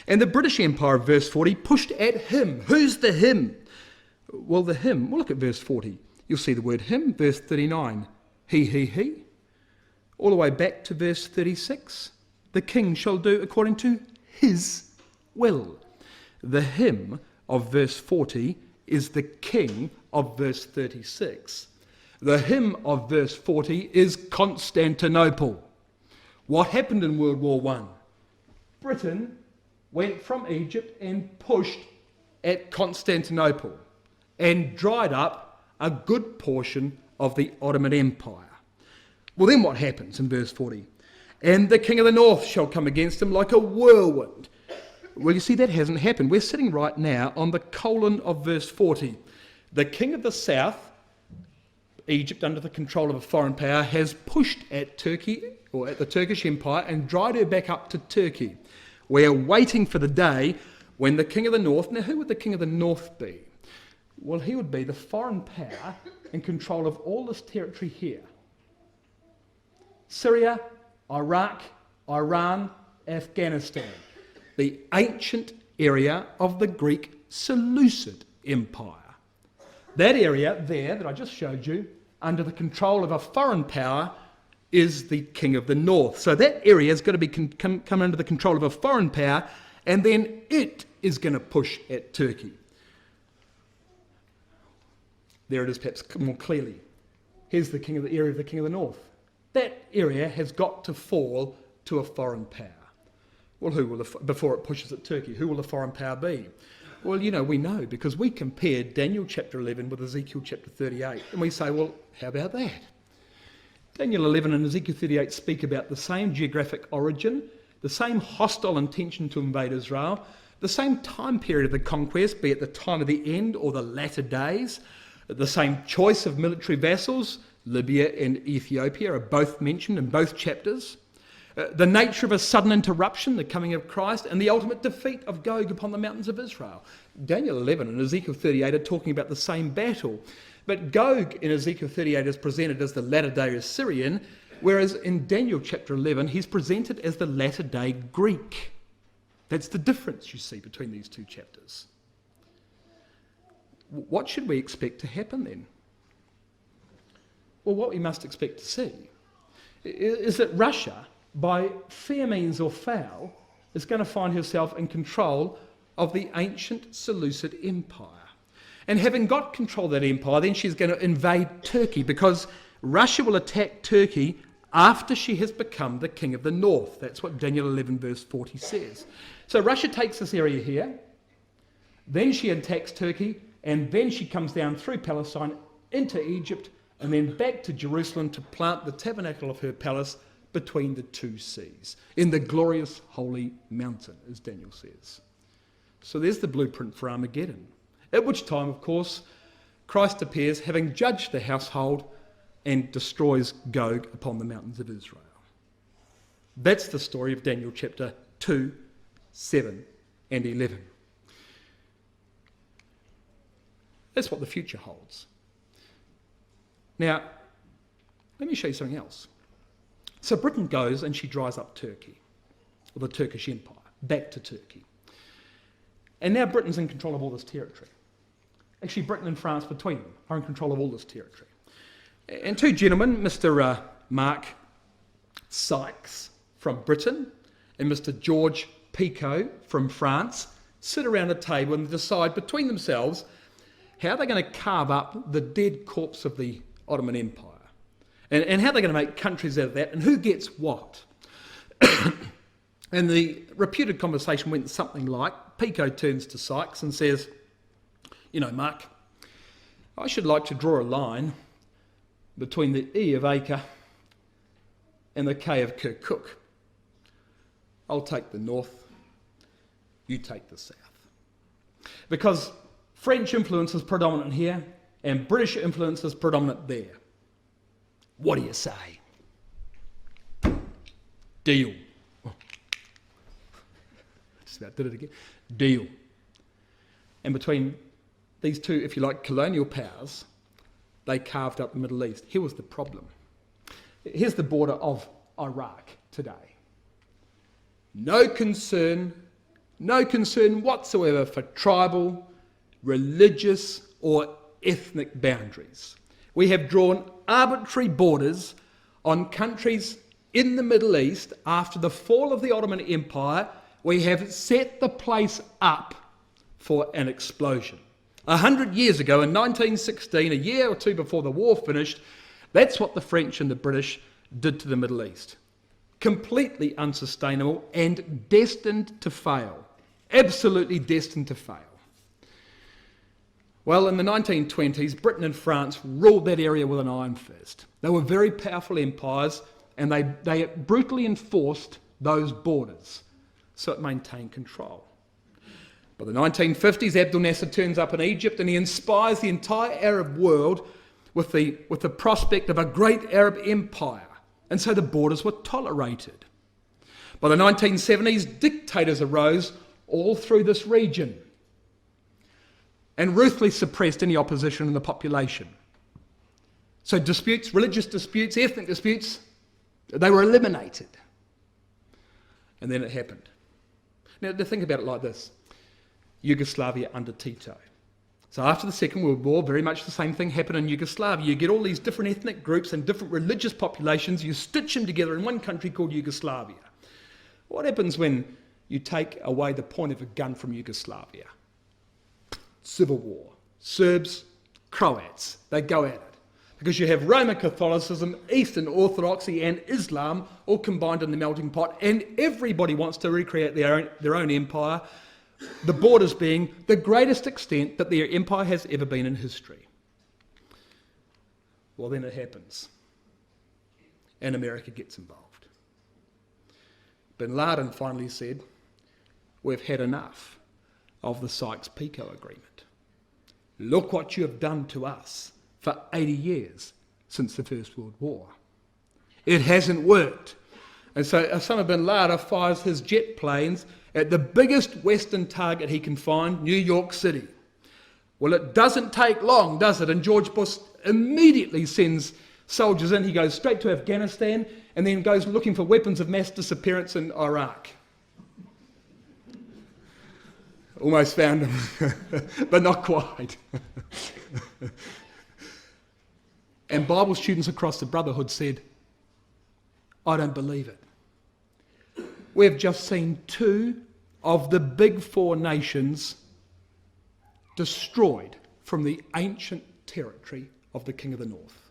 And the British Empire of verse 40 pushed at him. Who's the him? Well, the him, look at verse 40. You'll see the word him, verse 39. He. All the way back to verse 36. The king shall do according to his will. The him of verse 40 is the king of verse 36. The him of verse 40 is Constantinople. What happened in World War I? Britain went from Egypt and pushed at Constantinople and dried up a good portion of the Ottoman Empire. Well, then what happens in verse 40? And the king of the north shall come against him like a whirlwind. Well, you see, that hasn't happened. We're sitting right now on the colon of verse 40. The king of the south, Egypt under the control of a foreign power, has pushed at Turkey, or at the Turkish Empire, and dried her back up to Turkey. We're waiting for the day when the king of the north, now who would the king of the north be? Well, he would be the foreign power in control of all this territory here. Syria, Iraq, Iran, Afghanistan. The ancient area of the Greek Seleucid Empire. That area there that I just showed you, under the control of a foreign power, is the king of the north. So that area is going to be come under the control of a foreign power, and then it is going to push at Turkey. There it is, perhaps more clearly. Here's the king of the area of the king of the north. That area has got to fall to a foreign power. Well, who will before it pushes at Turkey? Who will the foreign power be? Well, we know because we compared Daniel chapter 11 with Ezekiel chapter 38, and we say, well, how about that? Daniel 11 and Ezekiel 38 speak about the same geographic origin, the same hostile intention to invade Israel, the same time period of the conquest, be it the time of the end or the latter days, the same choice of military vassals. Libya and Ethiopia are both mentioned in both chapters. The nature of a sudden interruption, the coming of Christ, and the ultimate defeat of Gog upon the mountains of Israel. Daniel 11 and Ezekiel 38 are talking about the same battle. But Gog in Ezekiel 38 is presented as the latter-day Assyrian, whereas in Daniel chapter 11 he's presented as the latter-day Greek. That's the difference you see between these two chapters. What should we expect to happen then? Well, what we must expect to see is that Russia, by fair means or foul, is going to find herself in control of the ancient Seleucid Empire. And having got control of that empire, then she's going to invade Turkey, because Russia will attack Turkey after she has become the king of the north. That's what Daniel 11 verse 40 says. So Russia takes this area here, then she attacks Turkey, and then she comes down through Palestine into Egypt, and then back to Jerusalem to plant the tabernacle of her palace between the two seas, in the glorious holy mountain, as Daniel says. So there's the blueprint for Armageddon, at which time, of course, Christ appears, having judged the household, and destroys Gog upon the mountains of Israel. That's the story of Daniel chapter 2, 7 and 11. That's what the future holds. Now, let me show you something else. So Britain goes and she dries up Turkey, or the Turkish Empire, back to Turkey. And now Britain's in control of all this territory. Actually, Britain and France between them are in control of all this territory. And two gentlemen, Mr. Mark Sykes from Britain and Mr. George Picot from France, sit around a table and decide between themselves how they're going to carve up the dead corpse of the Ottoman Empire. And how they're going to make countries out of that, and who gets what. And the reputed conversation went something like, Picot turns to Sykes and says, you know, Mark, I should like to draw a line between the E of Acre and the K of Kirkuk. I'll take the north, you take the south. Because French influence is predominant here and British influence is predominant there. What do you say? Deal. Just about did it again. Deal. And between these two, if you like, colonial powers, they carved up the Middle East. Here was the problem. Here's the border of Iraq today. No concern whatsoever for tribal, religious, or ethnic boundaries. We have drawn arbitrary borders on countries in the Middle East. After the fall of the Ottoman Empire, we have set the place up for an explosion. 100 years ago, in 1916, a year or two before the war finished, that's what the French and the British did to the Middle East. Completely unsustainable and destined to fail. Absolutely destined to fail. Well, in the 1920s, Britain and France ruled that area with an iron fist. They were very powerful empires, and they brutally enforced those borders, so it maintained control. By the 1950s, Abdel Nasser turns up in Egypt and he inspires the entire Arab world with the prospect of a great Arab empire. And so the borders were tolerated. By the 1970s, dictators arose all through this region and ruthlessly suppressed any opposition in the population. So disputes, religious disputes, ethnic disputes, they were eliminated. And then it happened. Now, to think about it like this. Yugoslavia under Tito. So after the Second World War, very much the same thing happened in Yugoslavia. You get all these different ethnic groups and different religious populations, you stitch them together in one country called Yugoslavia. What happens when you take away the point of a gun from Yugoslavia? Civil war. Serbs, Croats, they go at it. Because you have Roman Catholicism, Eastern Orthodoxy and Islam all combined in the melting pot, and everybody wants to recreate their own empire, the borders being the greatest extent that their empire has ever been in history. Well, then it happens. And America gets involved. Bin Laden finally said, we've had enough of the Sykes-Picot Agreement. Look what you have done to us for 80 years since the First World War. It hasn't worked. And so Osama bin Laden fires his jet planes at the biggest Western target he can find, New York City. Well, it doesn't take long, does it? And George Bush immediately sends soldiers in. He goes straight to Afghanistan and then goes looking for weapons of mass disappearance in Iraq. Almost found them, but not quite. And Bible students across the Brotherhood said, I don't believe it. We've just seen two of the big four nations destroyed from the ancient territory of the King of the North.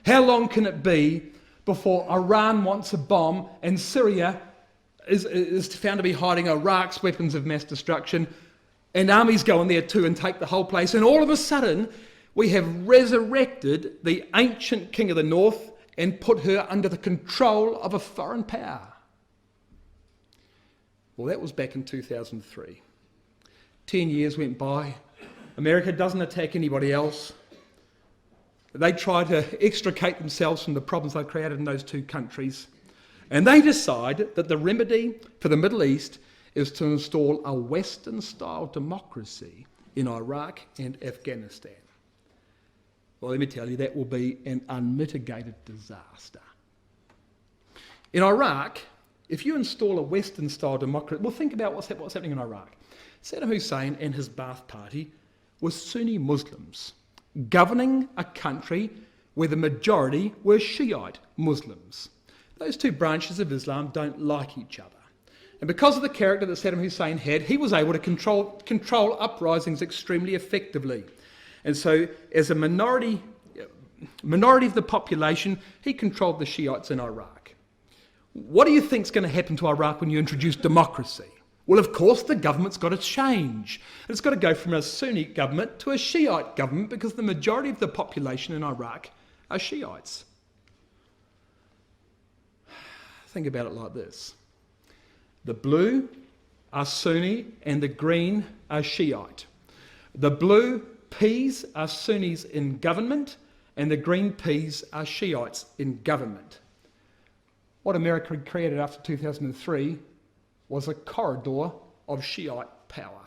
How long can it be before Iran wants a bomb and Syria is found to be hiding Iraq's weapons of mass destruction and armies go in there too and take the whole place, and all of a sudden we have resurrected the ancient King of the North and put her under the control of a foreign power? Well, that was back in 2003. 10 years went by. America doesn't attack anybody else. They try to extricate themselves from the problems they created in those two countries. And they decide that the remedy for the Middle East is to install a Western-style democracy in Iraq and Afghanistan. Well, let me tell you, that will be an unmitigated disaster. In Iraq, if you install a Western-style democracy, well, think about what's happening in Iraq. Saddam Hussein and his Ba'ath Party were Sunni Muslims governing a country where the majority were Shiite Muslims. Those two branches of Islam don't like each other. And because of the character that Saddam Hussein had, he was able to control uprisings extremely effectively. And so, as a minority of the population, he controlled the Shiites in Iraq. What do you think is going to happen to Iraq when you introduce democracy? Well, of course, the government's got to change. It's got to go from a Sunni government to a Shiite government because the majority of the population in Iraq are Shiites. Think about it like this. The blue are Sunni and the green are Shiite. The blue peas are Sunnis in government and the green peas are Shiites in government. What America created after 2003 was a corridor of Shiite power.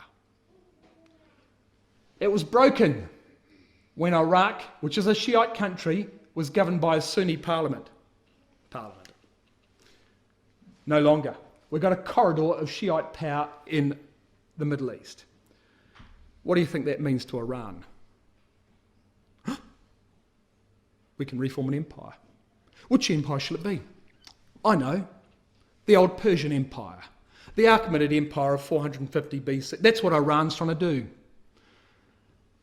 It was broken when Iraq, which is a Shiite country, was governed by a Sunni parliament. No longer. We've got a corridor of Shiite power in the Middle East. What do you think that means to Iran? We can reform an empire. Which empire shall it be? I know. The old Persian Empire. The Achaemenid Empire of 450 BC. That's what Iran's trying to do.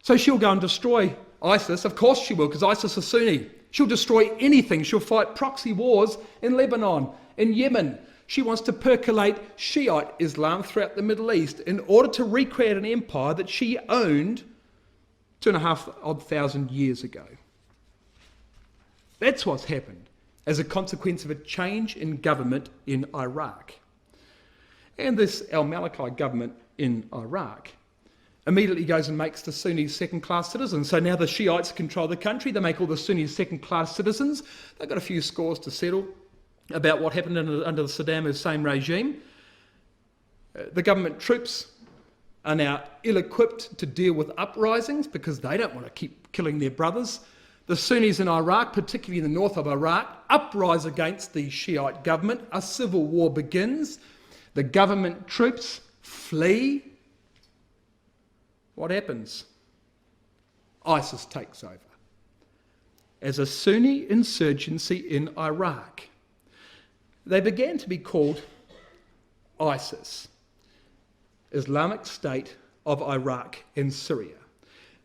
So she'll go and destroy ISIS. Of course she will, because ISIS is Sunni. She'll destroy anything. She'll fight proxy wars in Lebanon, in Yemen. She wants to percolate Shiite Islam throughout the Middle East in order to recreate an empire that she owned 2,500 years ago. That's what's happened as a consequence of a change in government in Iraq. And this al-Maliki government in Iraq immediately goes and makes the Sunnis second-class citizens. So now the Shiites control the country. They make all the Sunnis second-class citizens. They've got a few scores to settle about what happened under the Saddam Hussein regime. The government troops are now ill-equipped to deal with uprisings because they don't want to keep killing their brothers. The Sunnis in Iraq, particularly in the north of Iraq, uprise against the Shiite government. A civil war begins. The government troops flee. What happens? ISIS takes over as a Sunni insurgency in Iraq. They began to be called ISIS, Islamic State of Iraq and Syria.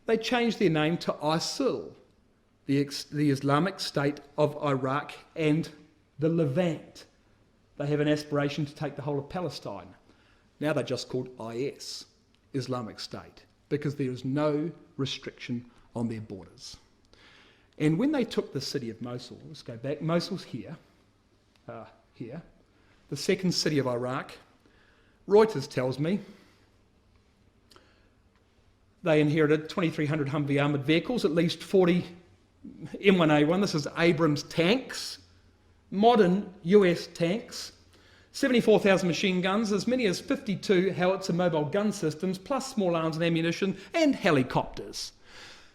They changed their name to ISIL, the Islamic State of Iraq and the Levant. They have an aspiration to take the whole of Palestine. Now they're just called IS, Islamic State, because there is no restriction on their borders. And when they took the city of Mosul, let's go back, Mosul's here, the second city of Iraq, Reuters tells me they inherited 2,300 Humvee armoured vehicles, at least 40 M1A1, this is Abrams tanks, modern US tanks, 74,000 machine guns, as many as 52 howitzer mobile gun systems, plus small arms and ammunition, and helicopters.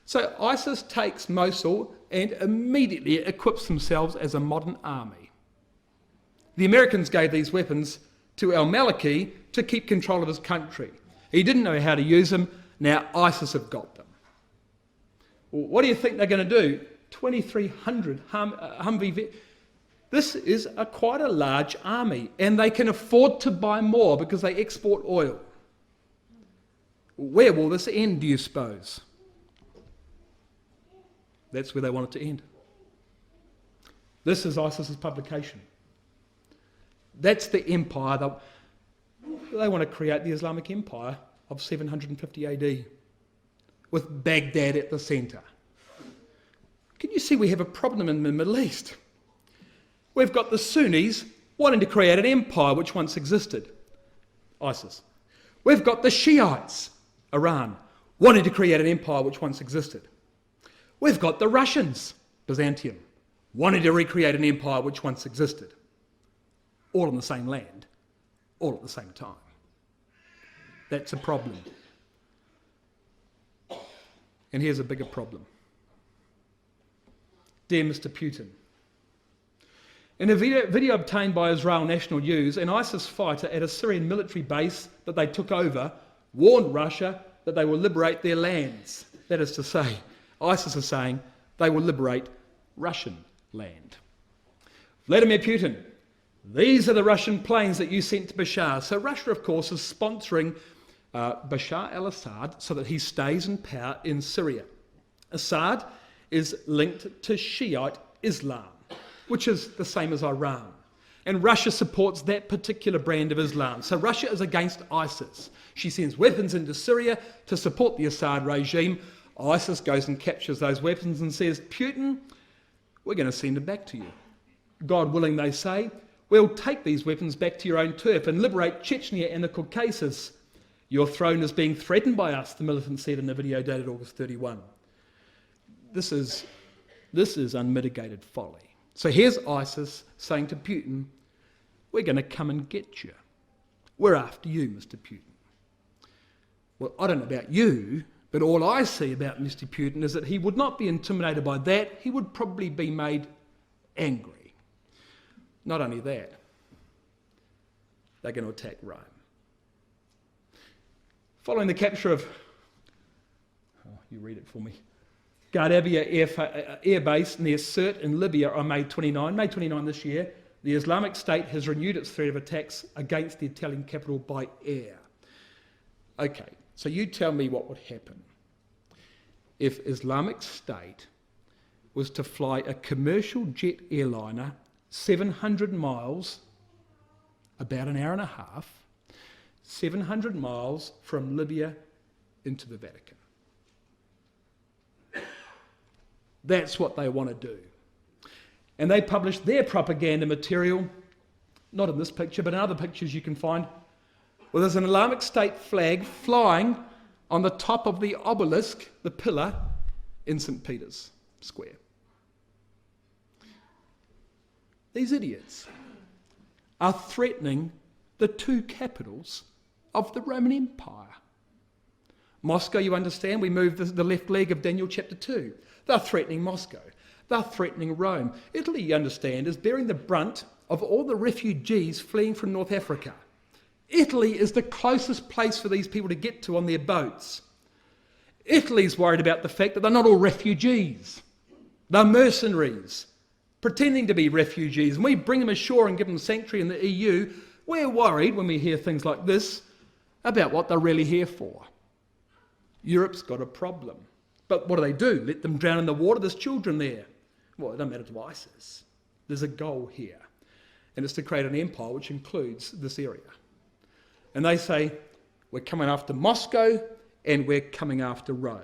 So ISIS takes Mosul and immediately equips themselves as a modern army. The Americans gave these weapons to al-Maliki to keep control of his country. He didn't know how to use them, now ISIS have got them. Well, what do you think they're going to do? 2,300 Humvee. This is quite a large army, and they can afford to buy more because they export oil. Where will this end, do you suppose? That's where they want it to end. This is ISIS's publication. That's the empire. They want to create the Islamic Empire of 750 AD with Baghdad at the centre. Can you see we have a problem in the Middle East? We've got the Sunnis wanting to create an empire which once existed, ISIS. We've got the Shiites, Iran, wanting to create an empire which once existed. We've got the Russians, Byzantium, wanting to recreate an empire which once existed. All in the same land, all at the same time. That's a problem. And here's a bigger problem. Dear Mr. Putin, in a video obtained by Israel National News, an ISIS fighter at a Syrian military base that they took over warned Russia that they will liberate their lands. That is to say, ISIS is saying they will liberate Russian land. Vladimir Putin, these are the Russian planes that you sent to Bashar. So Russia, of course, is sponsoring Bashar al-Assad so that he stays in power in Syria. Assad is linked to Shiite Islam, which is the same as Iran. And Russia supports that particular brand of Islam. So Russia is against ISIS. She sends weapons into Syria to support the Assad regime. ISIS goes and captures those weapons and says, Putin, we're going to send them back to you. God willing, they say, we'll take these weapons back to your own turf and liberate Chechnya and the Caucasus. Your throne is being threatened by us, the militant said in a video dated August 31. This is unmitigated folly. So here's ISIS saying to Putin, we're going to come and get you. We're after you, Mr. Putin. Well, I don't know about you, but all I see about Mr. Putin is that he would not be intimidated by that. He would probably be made angry. Not only that, they're going to attack Rome. Following the capture of, you read it for me, Gardabia Air Base near Sirte in Libya on May 29 this year, the Islamic State has renewed its threat of attacks against the Italian capital by air. Okay, so you tell me what would happen if Islamic State was to fly a commercial jet airliner 700 miles, about an hour and a half, 700 miles from Libya into the Vatican. That's what they want to do. And they published their propaganda material, not in this picture, but in other pictures you can find, where there's an Islamic State flag flying on the top of the obelisk, the pillar, in St. Peter's Square. These idiots are threatening the two capitals of the Roman Empire. Moscow, you understand, we moved the left leg of Daniel chapter 2. They're threatening Moscow. They're threatening Rome. Italy, you understand, is bearing the brunt of all the refugees fleeing from North Africa. Italy is the closest place for these people to get to on their boats. Italy's worried about the fact that they're not all refugees. They're mercenaries, pretending to be refugees. And we bring them ashore and give them sanctuary in the EU. We're worried when we hear things like this about what they're really here for. Europe's got a problem. But what do? Let them drown in the water? There's children there. Well, it doesn't matter to ISIS. There's a goal here. And it's to create an empire which includes this area. And they say, we're coming after Moscow and we're coming after Rome.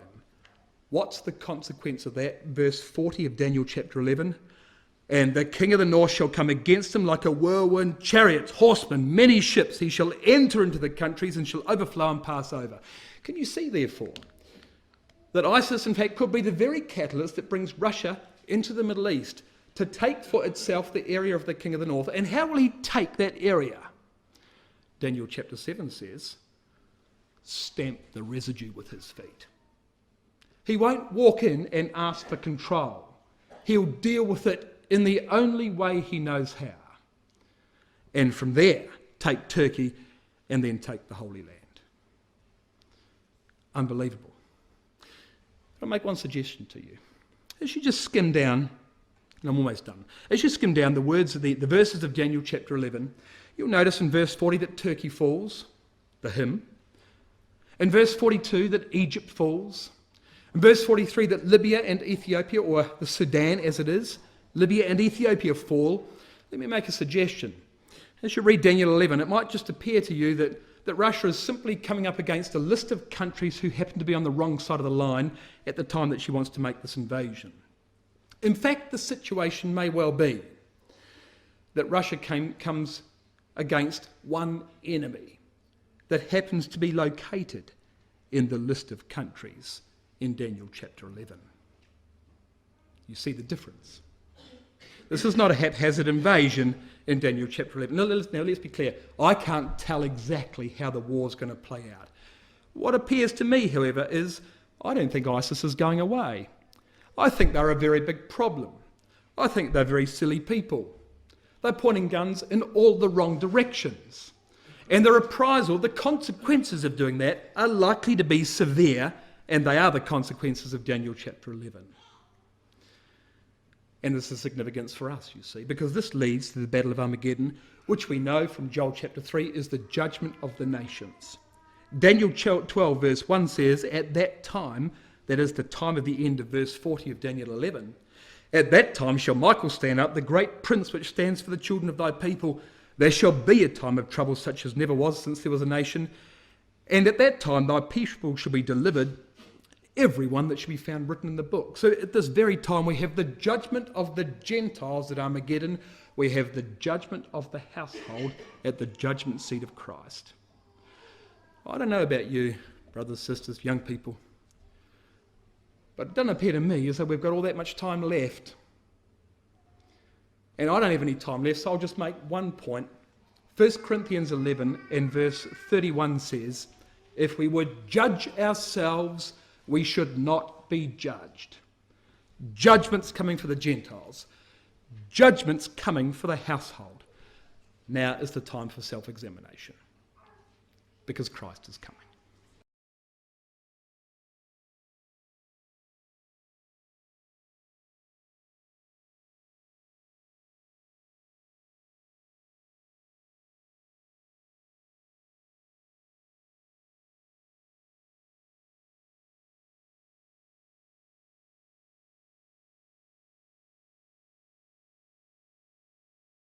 What's the consequence of that? Verse 40 of Daniel chapter 11. And the king of the north shall come against him like a whirlwind, chariots, horsemen, many ships. He shall enter into the countries and shall overflow and pass over. Can you see, therefore, that ISIS, in fact, could be the very catalyst that brings Russia into the Middle East to take for itself the area of the king of the north? And how will he take that area? Daniel chapter 7 says, stamp the residue with his feet. He won't walk in and ask for control. He'll deal with it in the only way he knows how. And from there, take Turkey and then take the Holy Land. Unbelievable. I'll make one suggestion to you. As you just skim down, and I'm almost done, as you skim down the words of the verses of Daniel chapter 11, you'll notice in verse 40 that Turkey falls, the hymn. In verse 42 that Egypt falls. In verse 43 that Libya and Ethiopia, or the Sudan as it is, Libya and Ethiopia fall. Let me make a suggestion. As you read Daniel 11, it might just appear to you that Russia is simply coming up against a list of countries who happen to be on the wrong side of the line at the time that she wants to make this invasion. In fact, the situation may well be that Russia comes against one enemy that happens to be located in the list of countries in Daniel chapter 11. You see the difference. This is not a haphazard invasion in Daniel chapter 11. Now let's be clear. I can't tell exactly how the war's going to play out. What appears to me, however, is I don't think ISIS is going away. I think they're a very big problem. I think they're very silly people. They're pointing guns in all the wrong directions. And the reprisal, the consequences of doing that are likely to be severe, and they are the consequences of Daniel chapter 11. And this is significance for us, you see, because this leads to the Battle of Armageddon, which we know from Joel chapter 3 is the judgment of the nations. Daniel 12 verse 1 says, at that time, that is the time of the end of verse 40 of Daniel 11, at that time shall Michael stand up, the great prince which stands for the children of thy people. There shall be a time of trouble such as never was since there was a nation. And at that time thy people shall be delivered, every one that shall be found written in the book. So at this very time we have the judgment of the Gentiles at Armageddon. We have the judgment of the household at the judgment seat of Christ. I don't know about you, brothers, sisters, young people, but it doesn't appear to me as though we've got all that much time left. And I don't have any time left, so I'll just make one point. 1 Corinthians 11 and verse 31 says, if we would judge ourselves, we should not be judged. Judgment's coming for the Gentiles. Judgment's coming for the household. Now is the time for self-examination, because Christ is coming.